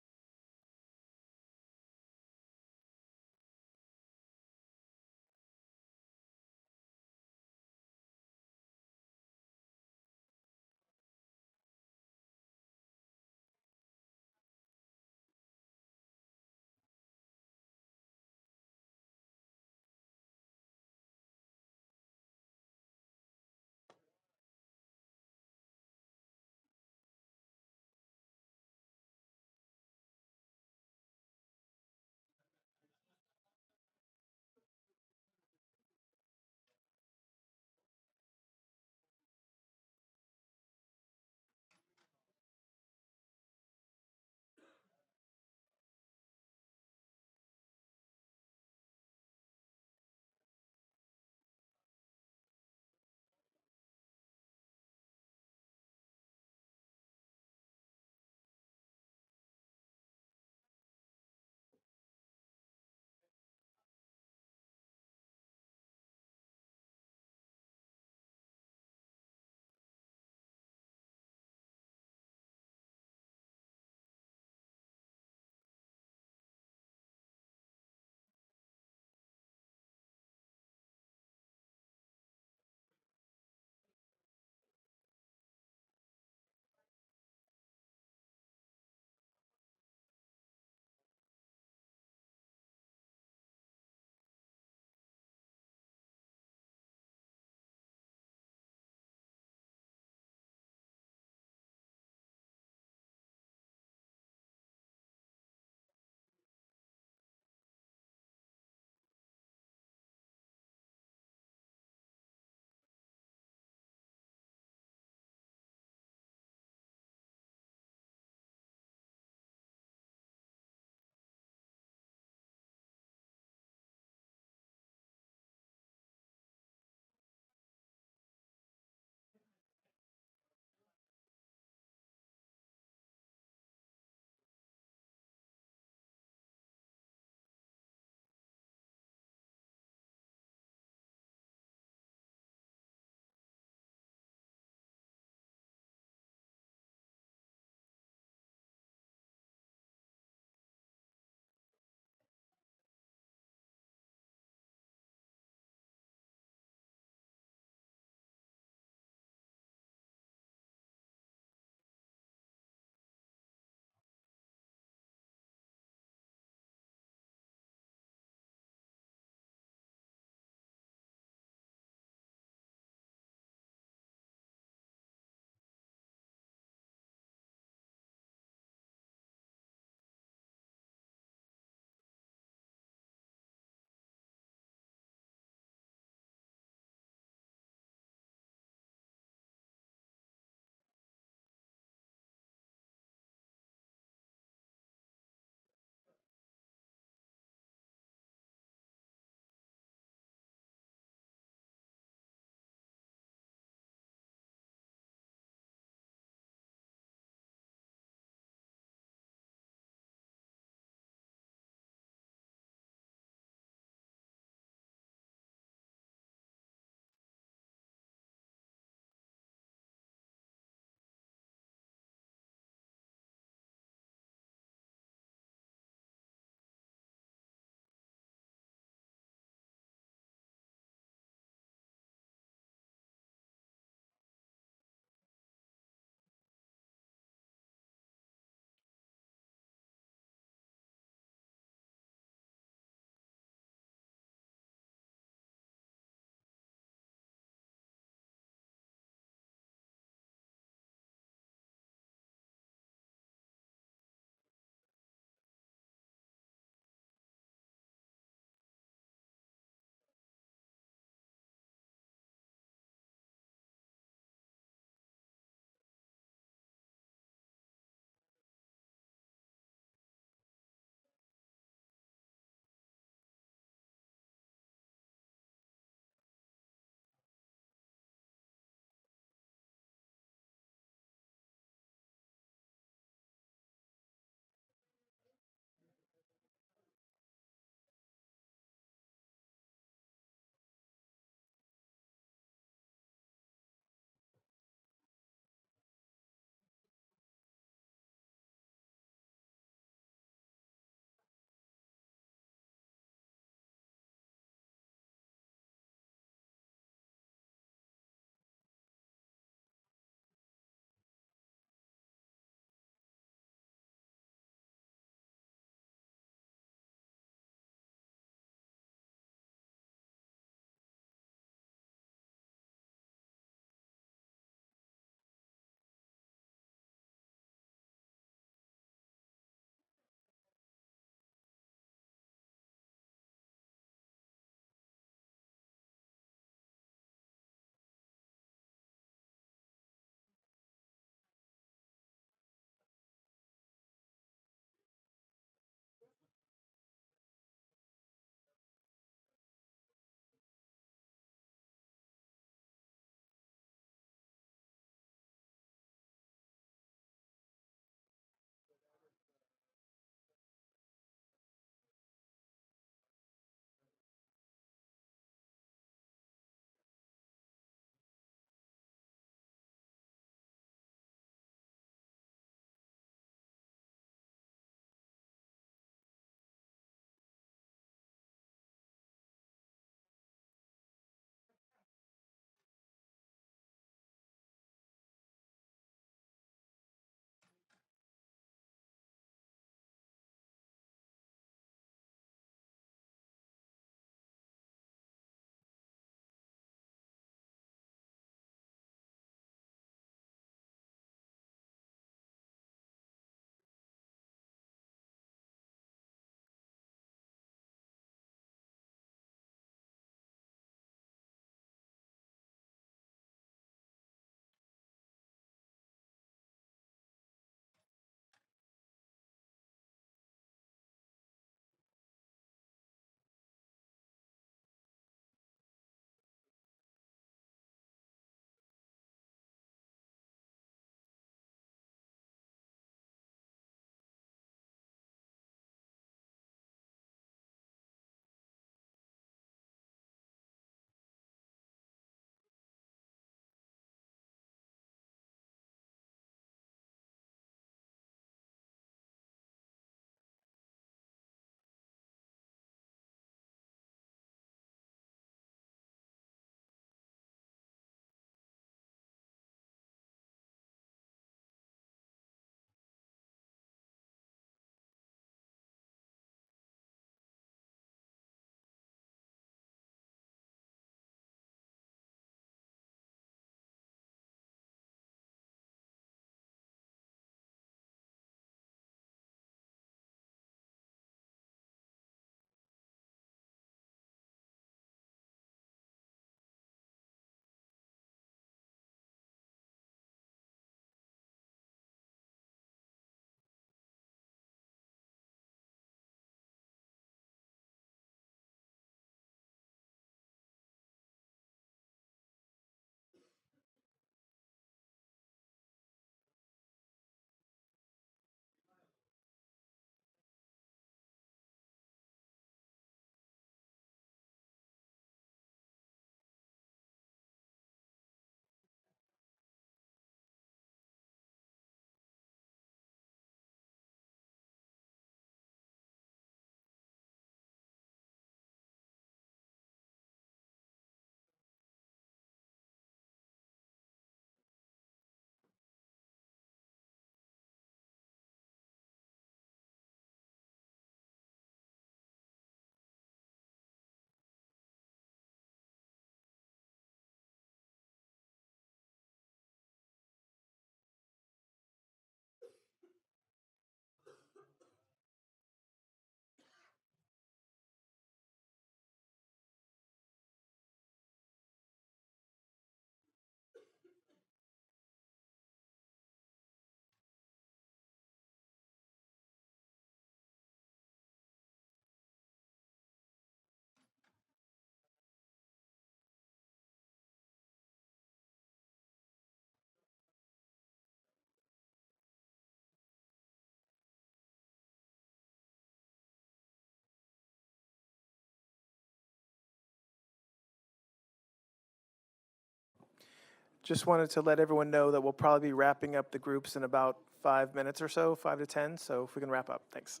Just wanted to let everyone know that we'll probably be wrapping up the groups in about 5 minutes or so, 5 to 10. So if we can wrap up, thanks.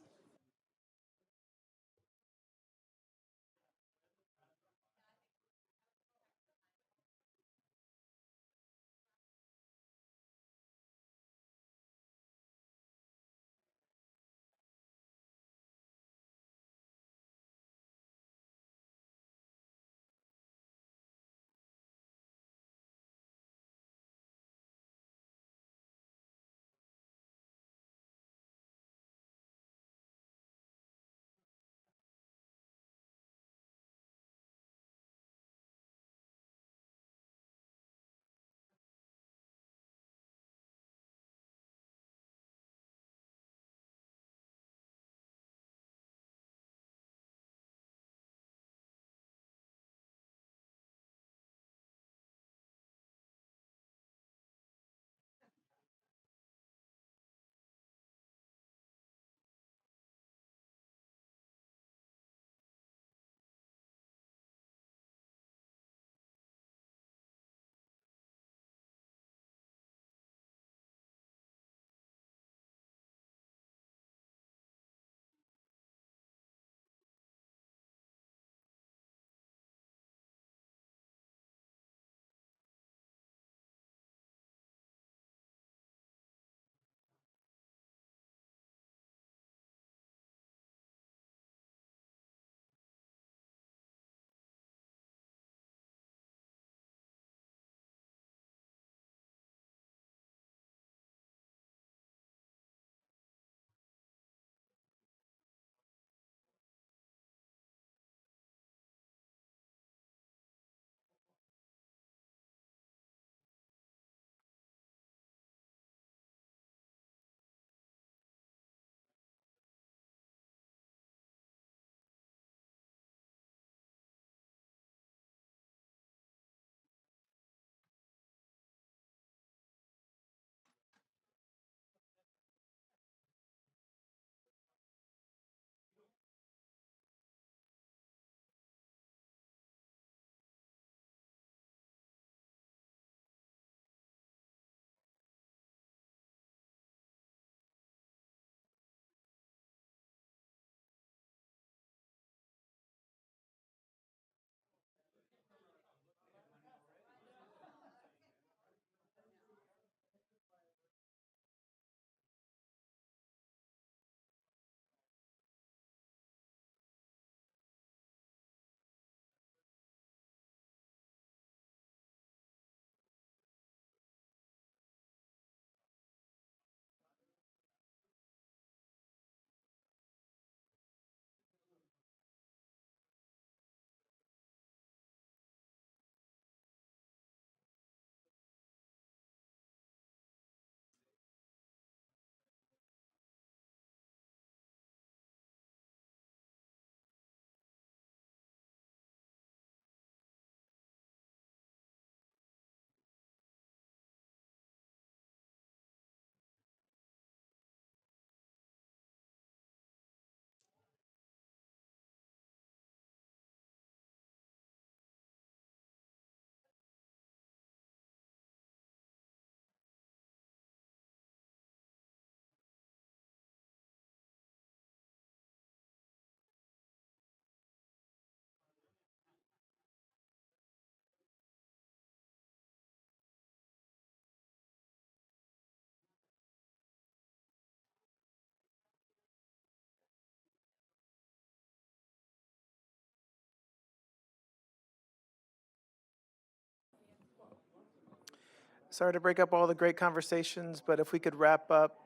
Sorry to break up all the great conversations, but if we could wrap up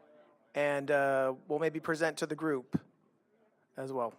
and we'll maybe present to the group as well.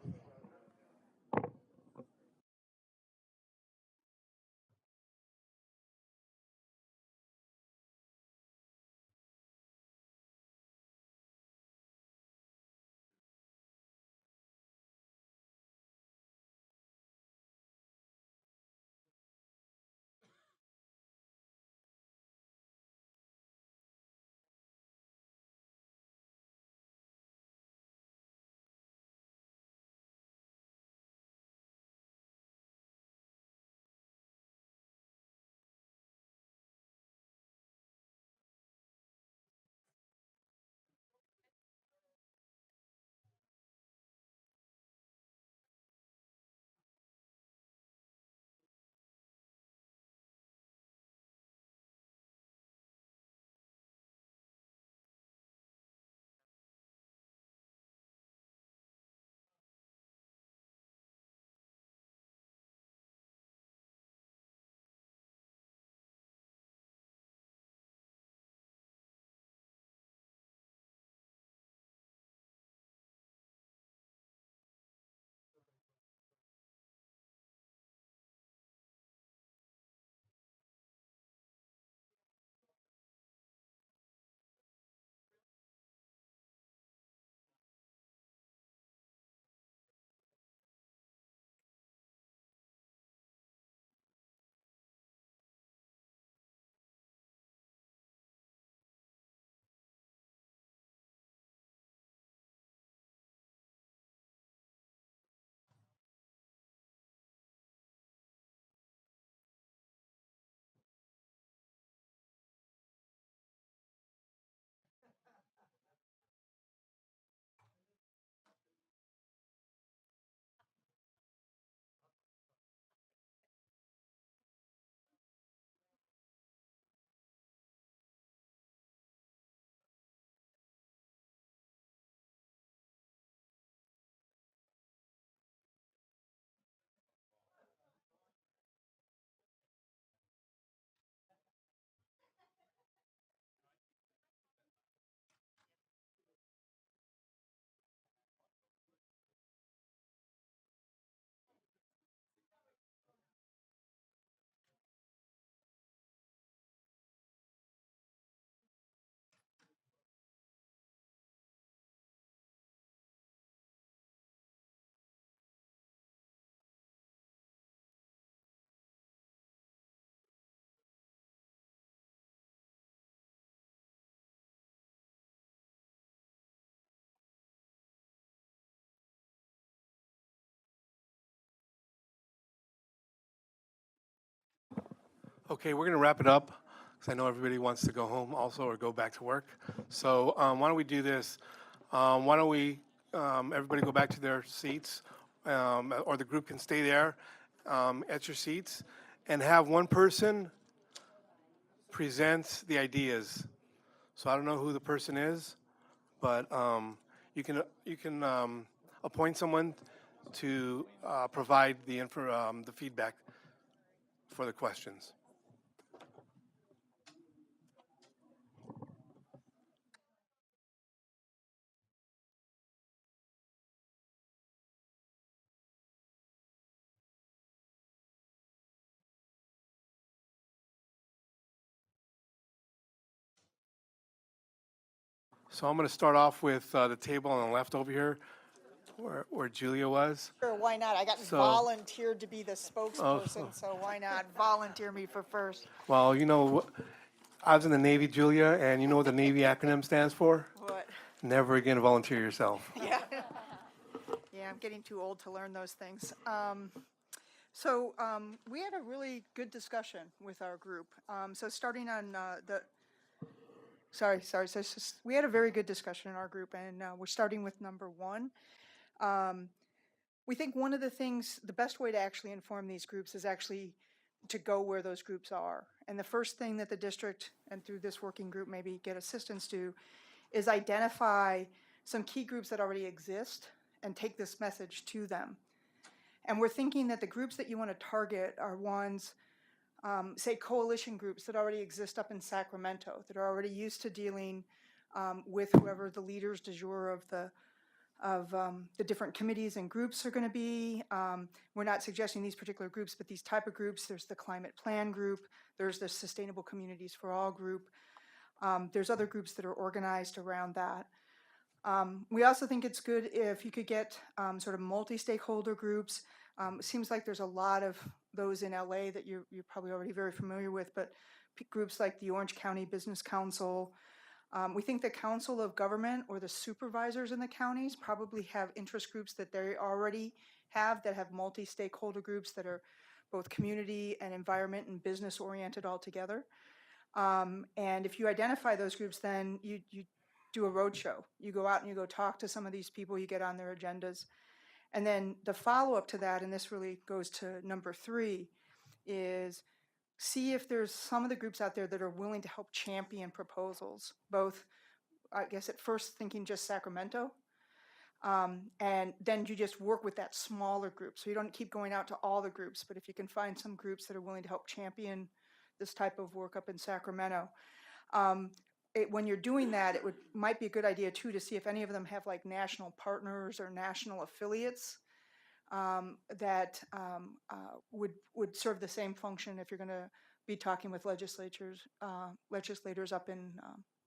Okay, we're going to wrap it up because I know everybody wants to go home also or go back to work. So why don't we do this? Why don't we, everybody go back to their seats, or the group can stay there at your seats, and have one person present the ideas. So I don't know who the person is, but you can appoint someone to provide the feedback for the questions. So I'm going to start off with the table on the left over here, where Julia was.
Sure, why not? I got
So-
volunteered to be the spokesperson, so why not volunteer me for first?
Well, you know, I was in the Navy, Julia, and you know what the Navy acronym stands for?
What?
Never again volunteer yourself.
Yeah. Yeah, I'm getting too old to learn those things. We had a really good discussion with our group. So starting on we had a very good discussion in our group, and we're starting with number 1. We think one of the things, the best way to actually inform these groups is actually to go where those groups are. And the first thing that the district, and through this working group maybe get assistance to, is identify some key groups that already exist and take this message to them. And we're thinking that the groups that you want to target are ones, say coalition groups that already exist up in Sacramento, that are already used to dealing with whoever the leaders du jour of the different committees and groups are going to be. We're not suggesting these particular groups, but these type of groups. There's the Climate Plan group. There's the Sustainable Communities for All group. There's other groups that are organized around that. We also think it's good if you could get sort of multi-stakeholder groups. It seems like there's a lot of those in LA that you're probably already very familiar with, but groups like the Orange County Business Council. We think the Council of Government or the supervisors in the counties probably have interest groups that they already have that have multi-stakeholder groups that are both community and environment and business oriented all together. And if you identify those groups, then you do a roadshow. You go out and you go talk to some of these people, you get on their agendas. And then the follow-up to that, and this really goes to number 3, is see if there's some of the groups out there that are willing to help champion proposals, both, I guess at first thinking just Sacramento, and then you just work with that smaller group. So you don't keep going out to all the groups, but if you can find some groups that are willing to help champion this type of work up in Sacramento. When you're doing that, might be a good idea too to see if any of them have like national partners or national affiliates that would serve the same function if you're going to be talking with legislators up in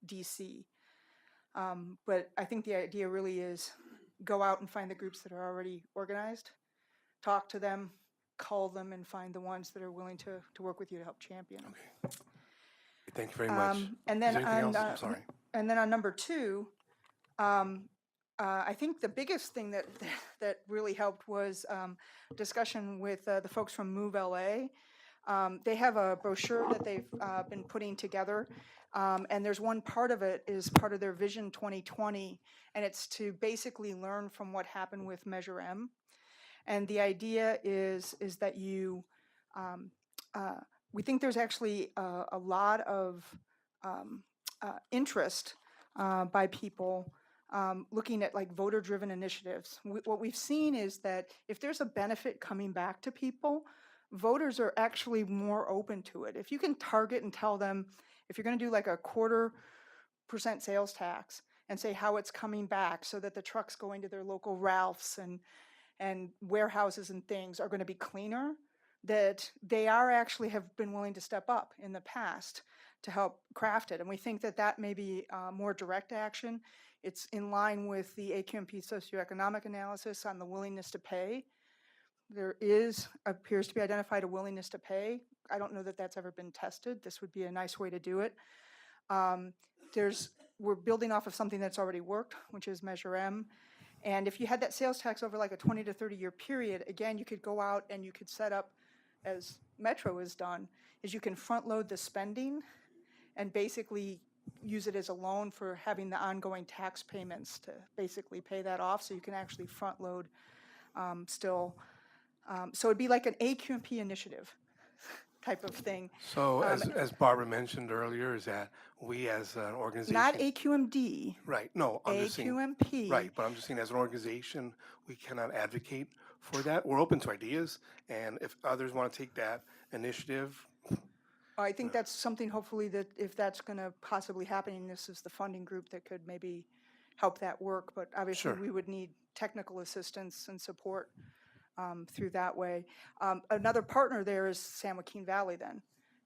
DC. But I think the idea really is go out and find the groups that are already organized, talk to them, call them, and find the ones that are willing to work with you to help champion.
Okay. Thank you very much.
And then
Is there anything else? I'm sorry.
And then on number 2, I think the biggest thing that really helped was discussion with the folks from Move LA. They have a brochure that they've been putting together, and there's one part of it is part of their Vision 2020, and it's to basically learn from what happened with Measure M. And the idea is that you we think there's actually a lot of interest by people looking at like voter-driven initiatives. What we've seen is that if there's a benefit coming back to people, voters are actually more open to it. If you can target and tell them, if you're going to do like a 0.25% sales tax and say how it's coming back so that the trucks going to their local Ralphs and warehouses and things are going to be cleaner, that they are actually have been willing to step up in the past to help craft it. And we think that that may be more direct action. It's in line with the AQMP socioeconomic analysis on the willingness to pay. There appears to be identified a willingness to pay. I don't know that that's ever been tested. This would be a nice way to do it. We're building off of something that's already worked, which is Measure M. And if you had that sales tax over like a 20 to 30 year period, again, you could go out and you could set up, as Metro has done is you can front load the spending and basically use it as a loan for having the ongoing tax payments to basically pay that off, so you can actually front load still. So it'd be like an AQMP initiative type of thing.
So as Barbara mentioned earlier, is that we as an organization.
Not AQMD.
Right, no, I'm just saying.
AQMP.
Right, but I'm just saying as an organization, we cannot advocate for that. We're open to ideas, and if others want to take that initiative.
I think that's something, hopefully, that if that's going to possibly happen, and this is the funding group that could maybe help that work, but obviously
Sure.
we would need technical assistance and support through that way. Another partner there is San Joaquin Valley then,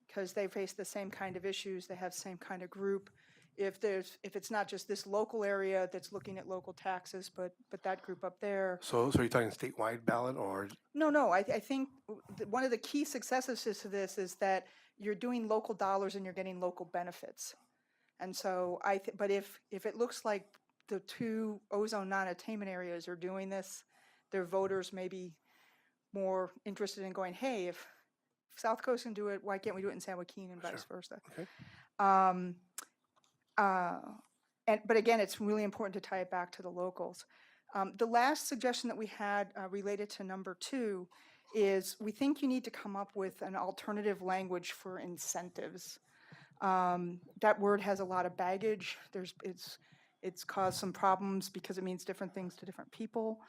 because they face the same kind of issues, they have the same kind of group. If it's not just this local area that's looking at local taxes, but that group up there.
So you're talking statewide ballot or?
No, I think one of the key successes to this is that you're doing local dollars and you're getting local benefits. And so but if it looks like the two ozone non-attainment areas are doing this, their voters may be more interested in going, hey, if South Coast can do it, why can't we do it in San Joaquin and vice versa?
Okay.
But again, it's really important to tie it back to the locals. The last suggestion that we had related to number 2 is we think you need to come up with an alternative language for incentives. That word has a lot of baggage. It's caused some problems because it means different things to different people.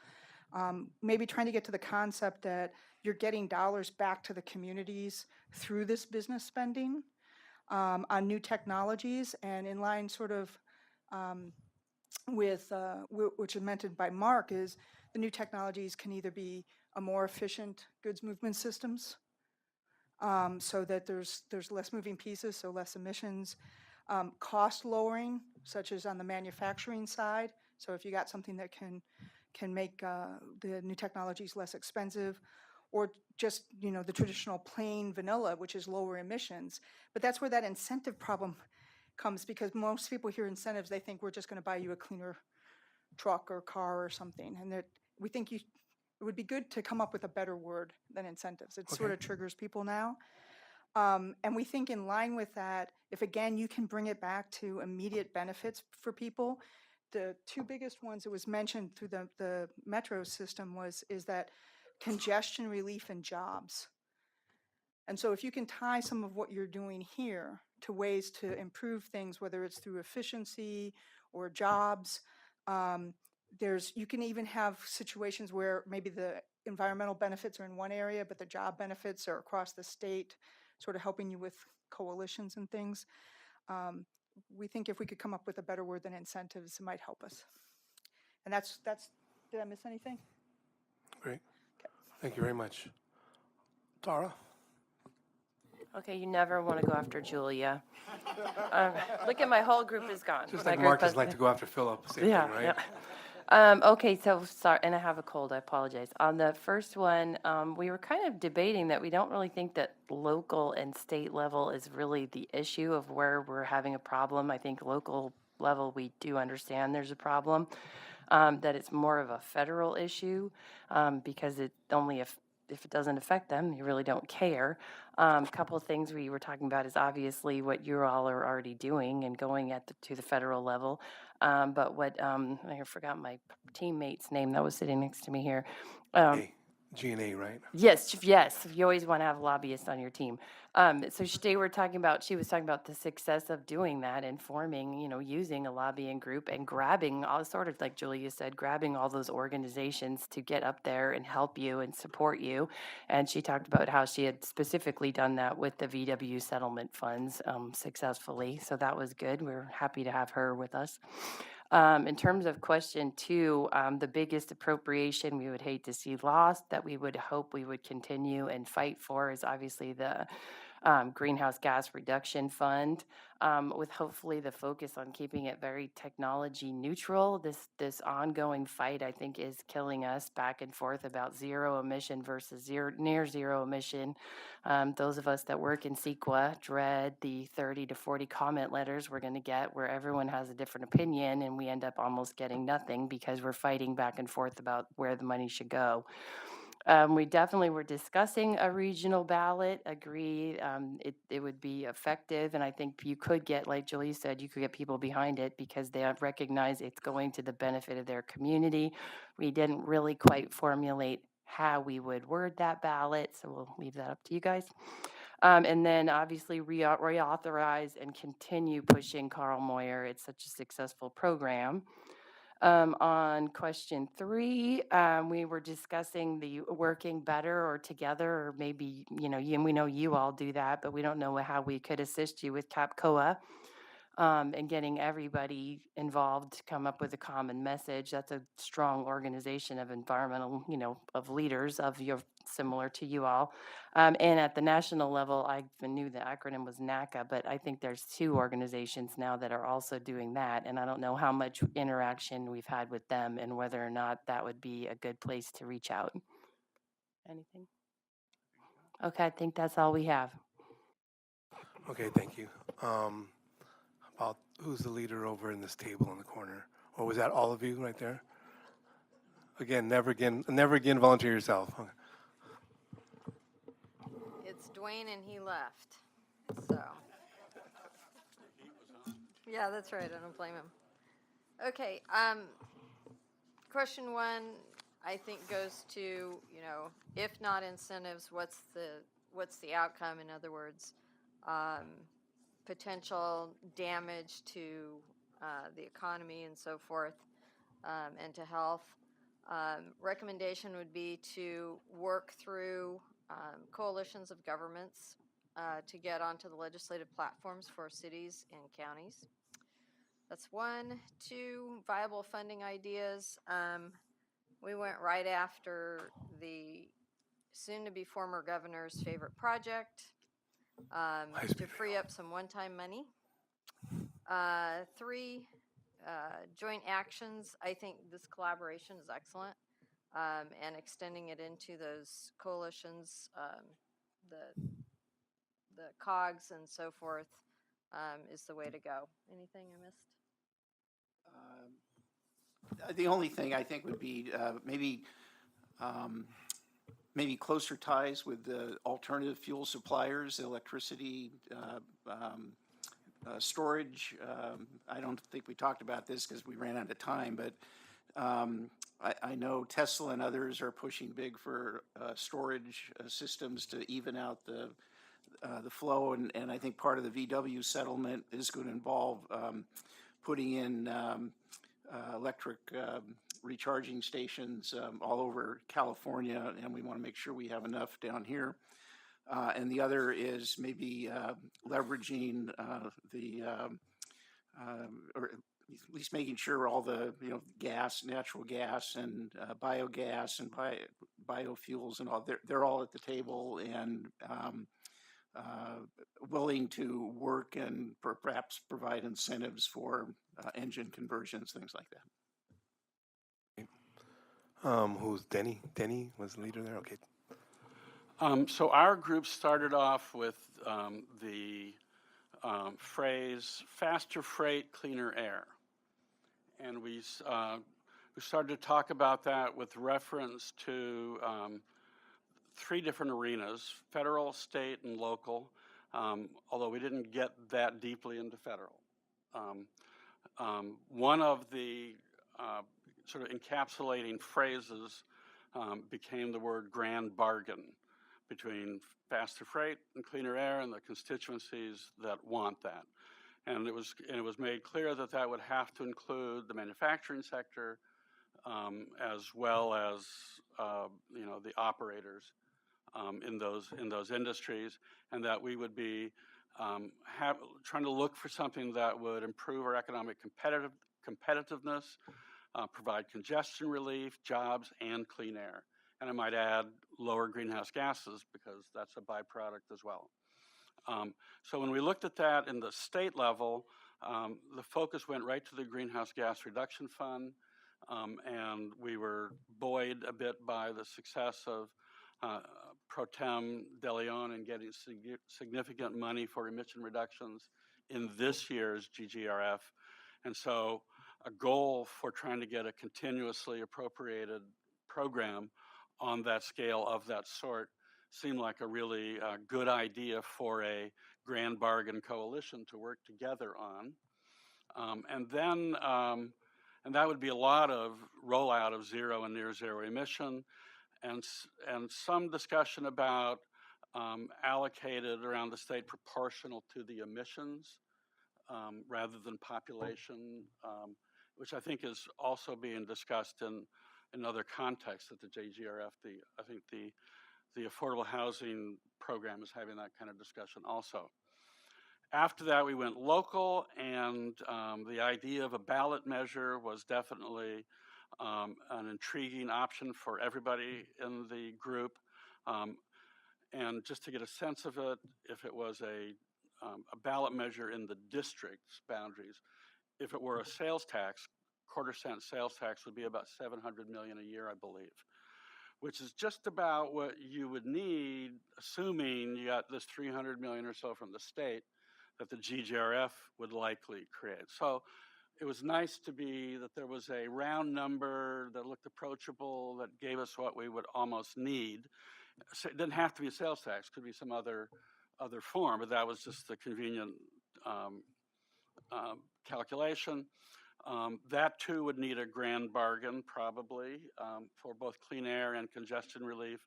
Maybe trying to get to the concept that you're getting dollars back to the communities through this business spending on new technologies, and in line sort of with which is mentioned by Mark, is the new technologies can either be a more efficient goods movement systems, so that there's less moving pieces, so less emissions, cost lowering, such as on the manufacturing side. So if you got something that can make the new technologies less expensive, or just the traditional plain vanilla, which is lower emissions. But that's where that incentive problem comes, because most people hear incentives, they think we're just going to buy you a cleaner truck or car or something, and that we think it would be good to come up with a better word than incentives. It sort of triggers people now. And we think in line with that, if again you can bring it back to immediate benefits for people, the two biggest ones that was mentioned through the Metro system is that congestion relief and jobs. And so if you can tie some of what you're doing here to ways to improve things, whether it's through efficiency or jobs, you can even have situations where maybe the environmental benefits are in one area, but the job benefits are across the state, sort of helping you with coalitions and things. We think if we could come up with a better word than incentives, it might help us. And that's did I miss anything?
Great. Thank you very much. Tara?
Okay, you never want to go after Julia. Look at my whole group is gone.
Just
My
like
group
Mark
has-
doesn't like to go after Philip, same
Yeah,
thing, right?
yeah. Okay, so sorry, and I have a cold, I apologize. On the first one, we were kind of debating that we don't really think that local and state level is really the issue of where we're having a problem. I think local level, we do understand there's a problem, that it's more of a federal issue, because it only if it doesn't affect them, you really don't care. A couple of things we were talking about is obviously what you all are already doing and going to the federal level. But what, I forgot my teammate's name that was sitting next to me here.
G&A, right?
Yes. You always want to have lobbyists on your team. So she was talking about the success of doing that and forming, using a lobbying group and grabbing all, sort of like Julia said, grabbing all those organizations to get up there and help you and support you. And she talked about how she had specifically done that with the VW settlement funds successfully. So that was good. We're happy to have her with us. In terms of question 2, the biggest appropriation we would hate to see lost, that we would hope we would continue and fight for, is obviously the greenhouse gas reduction fund, with hopefully the focus on keeping it very technology neutral. This ongoing fight, I think, is killing us back and forth about zero emission versus near zero emission. Those of us that work in CEQA dread the 30 to 40 comment letters we're going to get where everyone has a different opinion, and we end up almost getting nothing because we're fighting back and forth about where the money should go. We definitely were discussing a regional ballot, agree it would be effective. And I think you could get, like Julie said, you could get people behind it because they recognize it's going to the benefit of their community. We didn't really quite formulate how we would word that ballot, so we'll leave that up to you guys. And then obviously reauthorize and continue pushing Carl Moyer. It's such a successful program. On question 3, we were discussing the working better or together, or maybe, and we know you all do that, but we don't know how we could assist you with CAPCOA and getting everybody involved to come up with a common message. That's a strong organization of environmental, of leaders similar to you all. And at the national level, I knew the acronym was NACA, but I think there's 2 organizations now that are also doing that. And I don't know how much interaction we've had with them and whether or not that would be a good place to reach out. Anything? Okay, I think that's all we have.
Okay, thank you. About who's the leader over in this table in the corner? Or was that all of you right there? Again, never again volunteer yourself. Okay.
It's Dwayne and he left, so. Yeah, that's right, I don't blame him. Okay, question 1, I think goes to, if not incentives, what's the outcome? In other words, potential damage to the economy and so forth, and to health. Recommendation would be to work through coalitions of governments to get onto the legislative platforms for cities and counties. That's 1. 2, viable funding ideas. We went right after the soon-to-be former governor's favorite project to free up some one-time money. 3, joint actions. I think this collaboration is excellent, and extending it into those coalitions, the COGS and so forth, is the way to go. Anything I missed?
The only thing I think would be maybe closer ties with the alternative fuel suppliers, electricity, storage. I don't think we talked about this because we ran out of time, but I know Tesla and others are pushing big for storage systems to even out the flow, and I think part of the VW settlement is going to involve putting in electric recharging stations all over California, and we want to make sure we have enough down here. And the other is maybe leveraging or at least making sure all the gas, natural gas, and biogas and biofuels and all they're all at the table and willing to work and perhaps provide incentives for engine conversions, things like that.
Who's Denny? Denny was the leader there? Okay.
So our group started off with the phrase faster freight, cleaner air. And we started to talk about that with reference to 3 different arenas, federal, state, and local, although we didn't get that deeply into federal. One of the sort of encapsulating phrases became the word grand bargain between faster freight and cleaner air and the constituencies that want that. And it was made clear that that would have to include the manufacturing sector as well as the operators in those industries, and that we would be trying to look for something that would improve our economic competitiveness, provide congestion relief, jobs, and clean air. And I might add lower greenhouse gases because that's a byproduct as well. So when we looked at that in the state level, the focus went right to the Greenhouse Gas Reduction Fund, and we were buoyed a bit by the success of Pro Tem De Leon in getting significant money for emission reductions in this year's GGRF. And so a goal for trying to get a continuously appropriated program on that scale of that sort seemed like a really good idea for a grand bargain coalition to work together on. And that would be a lot of rollout of zero and near zero emission, and some discussion about allocated around the state proportional to the emissions rather than population, which I think is also being discussed in other contexts at the JGRF. I think the affordable housing program is having that kind of discussion also. After that, we went local, and the idea of a ballot measure was definitely an intriguing option for everybody in the group. And just to get a sense of it, if it was a ballot measure in the district's boundaries, if it were a sales tax, quarter-cent sales tax would be about $700 million a year, I believe, which is just about what you would need, assuming you got this $300 million or so from the state that the GGRF would likely create. So it was nice to be that there was a round number that looked approachable, that gave us what we would almost need. So it didn't have to be a sales tax, could be some other form, but that was just the convenient calculation. That too would need a grand bargain probably for both clean air and congestion relief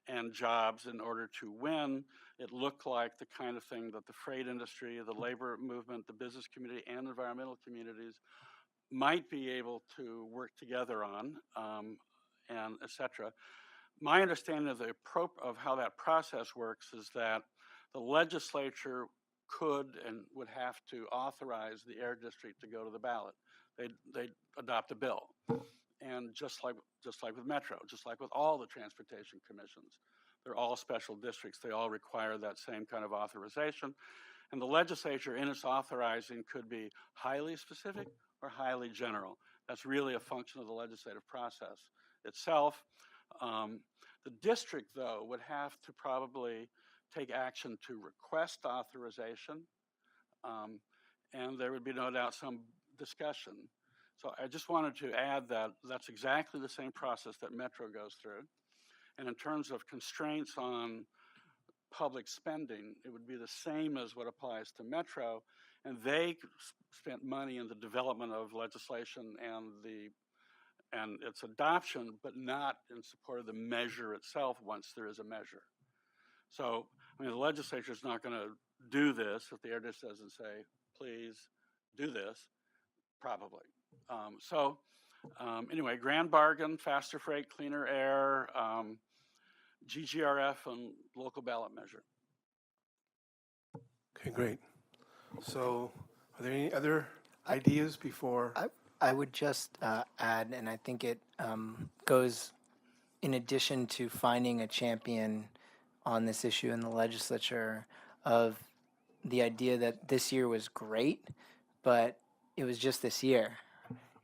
and jobs in order to win. It looked like the kind of thing that the freight industry, the labor movement, the business community, and environmental communities might be able to work together on, and et cetera. My understanding of how that process works is that the legislature could and would have to authorize the air district to go to the ballot. They'd adopt a bill. And just like with Metro, just like with all the transportation commissions, they're all special districts. They all require that same kind of authorization. And the legislature in its authorizing could be highly specific or highly general. That's really a function of the legislative process itself. The district, though, would have to probably take action to request authorization, and there would be no doubt some discussion. So I just wanted to add that that's exactly the same process that Metro goes through. And in terms of constraints on public spending, it would be the same as what applies to Metro. And they spent money in the development of legislation and its adoption, but not in support of the measure itself once there is a measure. So, I mean, the legislature is not going to do this if the air district doesn't say, please do this, probably. Anyway, grand bargain, faster freight, cleaner air, GGRF, and local ballot measure.
Okay, great. So are there any other ideas before?
I would just add, and I think it goes in addition to finding a champion on this issue in the legislature, of the idea that this year was great, but it was just this year.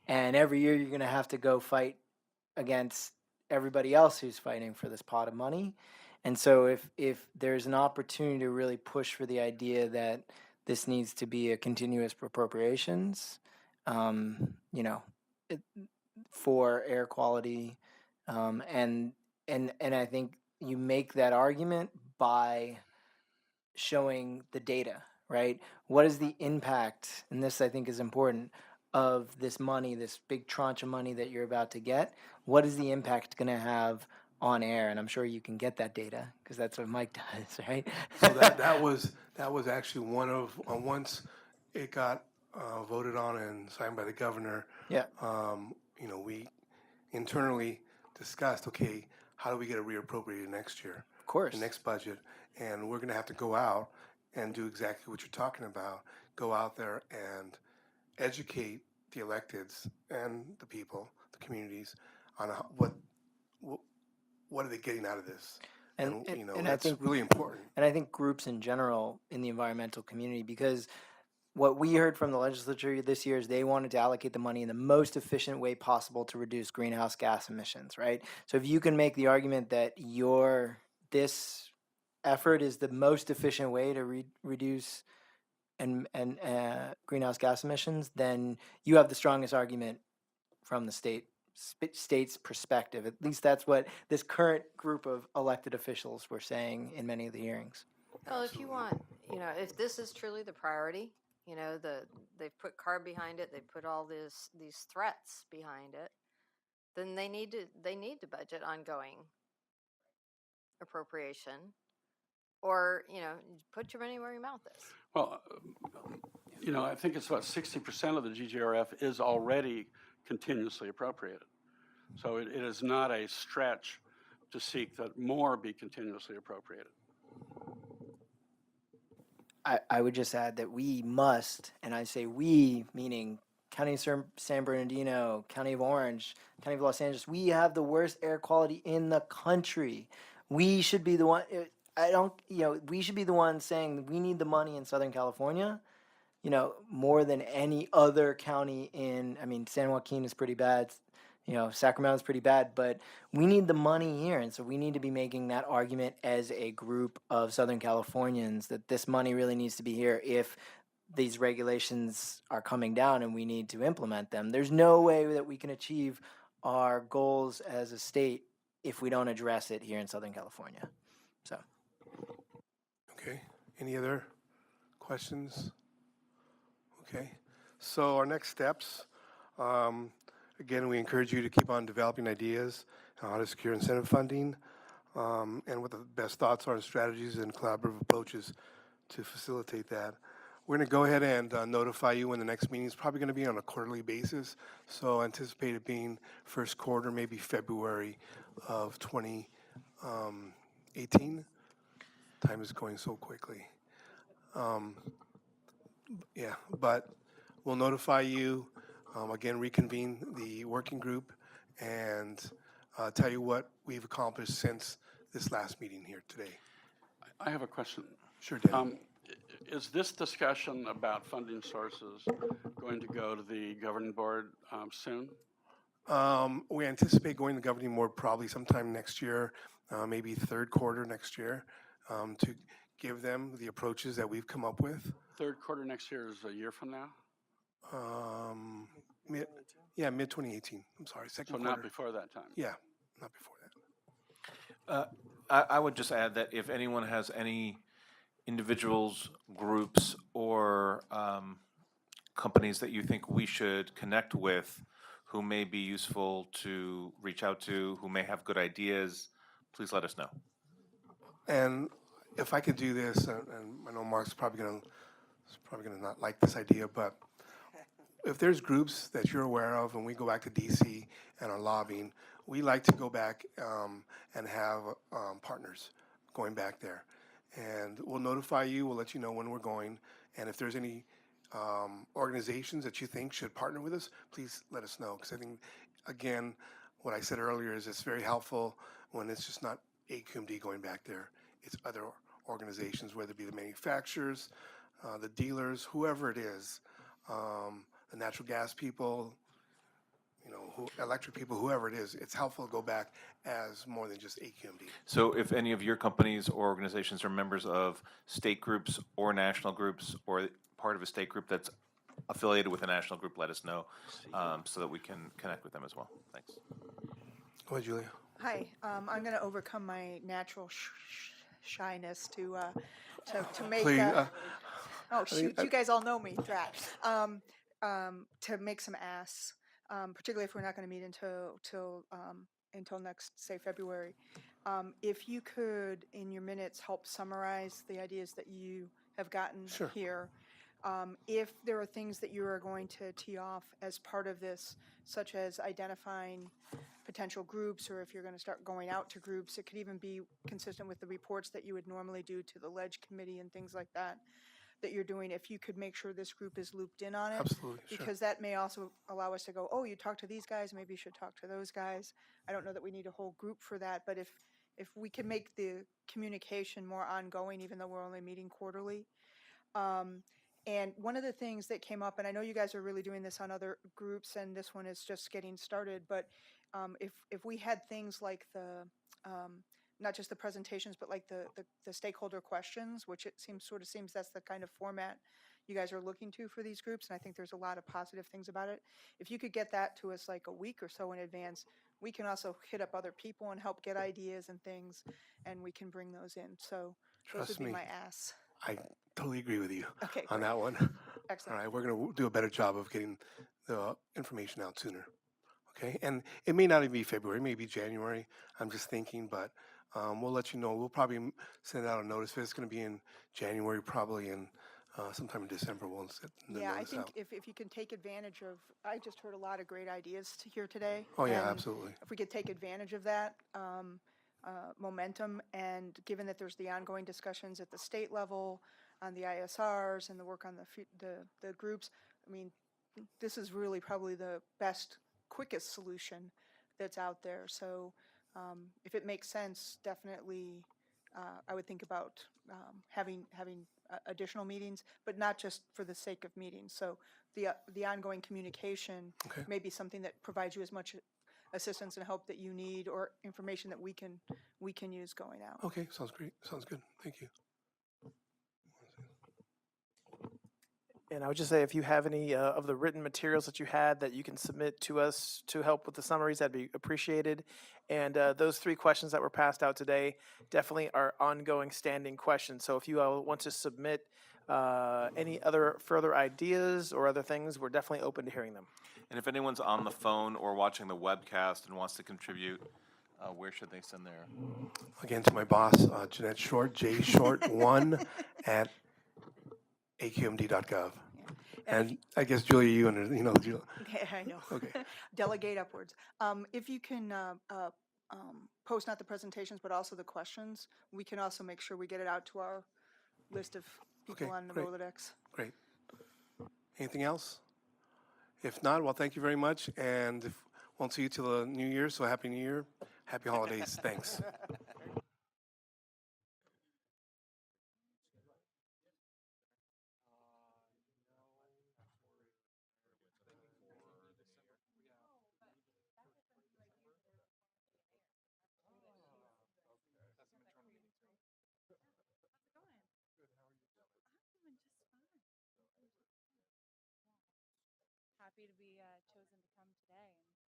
And every year you're going to have to go fight against everybody else who's fighting for this pot of money. And so if there's an opportunity to really push for the idea that this needs to be a continuous appropriations, for air quality, and I think you make that argument by showing the data, right? What is the impact, and this I think is important, of this money, this big tranche of money that you're about to get? What is the impact going to have on air? And I'm sure you can get that data because that's what Mike does, right?
So that was actually one of once it got voted on and signed by the governor.
Yeah.
We internally discussed, okay, how do we get it reappropriated next year?
Of course.
The next budget, and we're going to have to go out and do exactly what you're talking about. Go out there and educate the electeds and the people, the communities, on what are they getting out of this. And that's really important.
And I think groups in general in the environmental community, because what we heard from the legislature this year is they wanted to allocate the money in the most efficient way possible to reduce greenhouse gas emissions, right? So if you can make the argument that this effort is the most efficient way to reduce and greenhouse gas emissions, then you have the strongest argument from the state state's perspective. At least that's what this current group of elected officials were saying in many of the hearings.
Well, if you want, if this is truly the priority, they've put CARB behind it, they've put all these threats behind it, then they need to budget ongoing appropriation, or put your money where your mouth is.
Well, I think it's about 60% of the GGRF is already continuously appropriated. So it is not a stretch to seek that more be continuously appropriated.
I would just add that we must, and I say we, meaning County of San Bernardino, County of Orange, County of Los Angeles, we have the worst air quality in the country. We should be the one, we should be the one saying we need the money in Southern California, more than any other county San Joaquin is pretty bad. Sacramento's pretty bad, but we need the money here. And so we need to be making that argument as a group of Southern Californians that this money really needs to be here if these regulations are coming down and we need to implement them. There's no way that we can achieve our goals as a state if we don't address it here in Southern California. So.
Okay. Any other questions? Okay. So our next steps, again, we encourage you to keep on developing ideas on how to secure incentive funding and what the best thoughts are and strategies and collaborative approaches to facilitate that. We're going to go ahead and notify you when the next meeting is probably going to be on a quarterly basis. So anticipate it being first quarter, maybe February of 2018. Time is going so quickly. Yeah, but we'll notify you. Again, reconvene the working group and tell you what we've accomplished since this last meeting here today.
I have a question.
Sure, Dan.
Is this discussion about funding sources going to go to the governing board soon?
We anticipate going to the governing board probably sometime next year, maybe third quarter next year, to give them the approaches that we've come up with.
Third quarter next year is a year from now?
Mid 2018. I'm sorry, second quarter.
So not before that time?
Yeah, not before
that. I would just add that if anyone has any individuals, groups, or companies that you think we should connect with who may be useful to reach out to, who may have good ideas, please let us know.
And if I could do this, and I know Mark's probably gonna not like this idea, but if there's groups that you're aware of, and we go back to DC and are lobbying, we like to go back and have partners going back there. And we'll notify you, we'll let you know when we're going, and if there's any organizations that you think should partner with us, please let us know. Because I think, again, what I said earlier is it's very helpful when it's just not AQMD going back there. It's other organizations, whether it be the manufacturers, the dealers, whoever it is, the natural gas people, electric people, whoever it is. It's helpful to go back as more than just AQMD.
So if any of your companies or organizations are members of state groups or national groups or part of a state group that's affiliated with a national group, let us know so that we can connect with them as well. Thanks.
Go ahead, Julia.
Hi, I'm going to overcome my natural shyness to make.
Please,
oh shoot! You guys all know me, drat. To make some asks, particularly if we're not going to meet until next, say, February. If you could, in your minutes, help summarize the ideas that you have gotten here. If there are things that you are going to tee off as part of this, such as identifying potential groups, or if you're going to start going out to groups, it could even be consistent with the reports that you would normally do to the Ledge Committee and things like that, that you're doing, if you could make sure this group is looped in on it.
Absolutely,
because that may also allow us to go, oh, you talk to these guys, maybe you should talk to those guys. I don't know that we need a whole group for that, but if we can make the communication more ongoing, even though we're only meeting quarterly. And one of the things that came up, and I know you guys are really doing this on other groups, and this one is just getting started, but if we had things like the, not just the presentations, but like the stakeholder questions, which it seems that's the kind of format you guys are looking to for these groups, and I think there's a lot of positive things about it. If you could get that to us like a week or so in advance, we can also hit up other people and help get ideas and things, and we can bring those in. So those
Trust
would be
me.
my asks.
I totally agree with you
Okay,
on
great.
that one.
Excellent.
All right, we're going to do a better job of getting the information out sooner. Okay, and it may not even be February, it may be January. I'm just thinking, but we'll let you know. We'll probably send out a notice. If it's going to be in January, probably in sometime in December, we'll send the
Yeah, I
notice
think
out.
if you can take advantage of, I just heard a lot of great ideas here today.
Oh, yeah,
and
absolutely.
If we could take advantage of that momentum, and given that there's the ongoing discussions at the state level on the ISRs and the work on the groups, I mean, this is really probably the best, quickest solution that's out there. So if it makes sense, definitely I would think about having additional meetings, but not just for the sake of meetings. So the ongoing communication
Okay.
may be something that provides you as much assistance and help that you need, or information that we can use going out.
Okay, sounds great. Sounds good. Thank you.
And I would just say, if you have any of the written materials that you had that you can submit to us to help with the summaries, that'd be appreciated. And those 3 questions that were passed out today definitely are ongoing standing questions. So if you all want to submit any other further ideas or other things, we're definitely open to hearing them.
And if anyone's on the phone or watching the webcast and wants to contribute, where should they send their?
Again, to my boss, Jeanette Short, jshort1 at AQMD.gov. And I guess, Julia, you know, Julia.
Okay, I know.
Okay.
Delegate upwards. If you can post not the presentations, but also the questions, we can also make sure we get it out to our list of people
Okay,
on the
great.
Rolodex.
Great. Anything else? If not, well, thank you very much. And if won't see you till the new year, so Happy New Year. Happy holidays. Thanks.
Happy to be chosen to come today.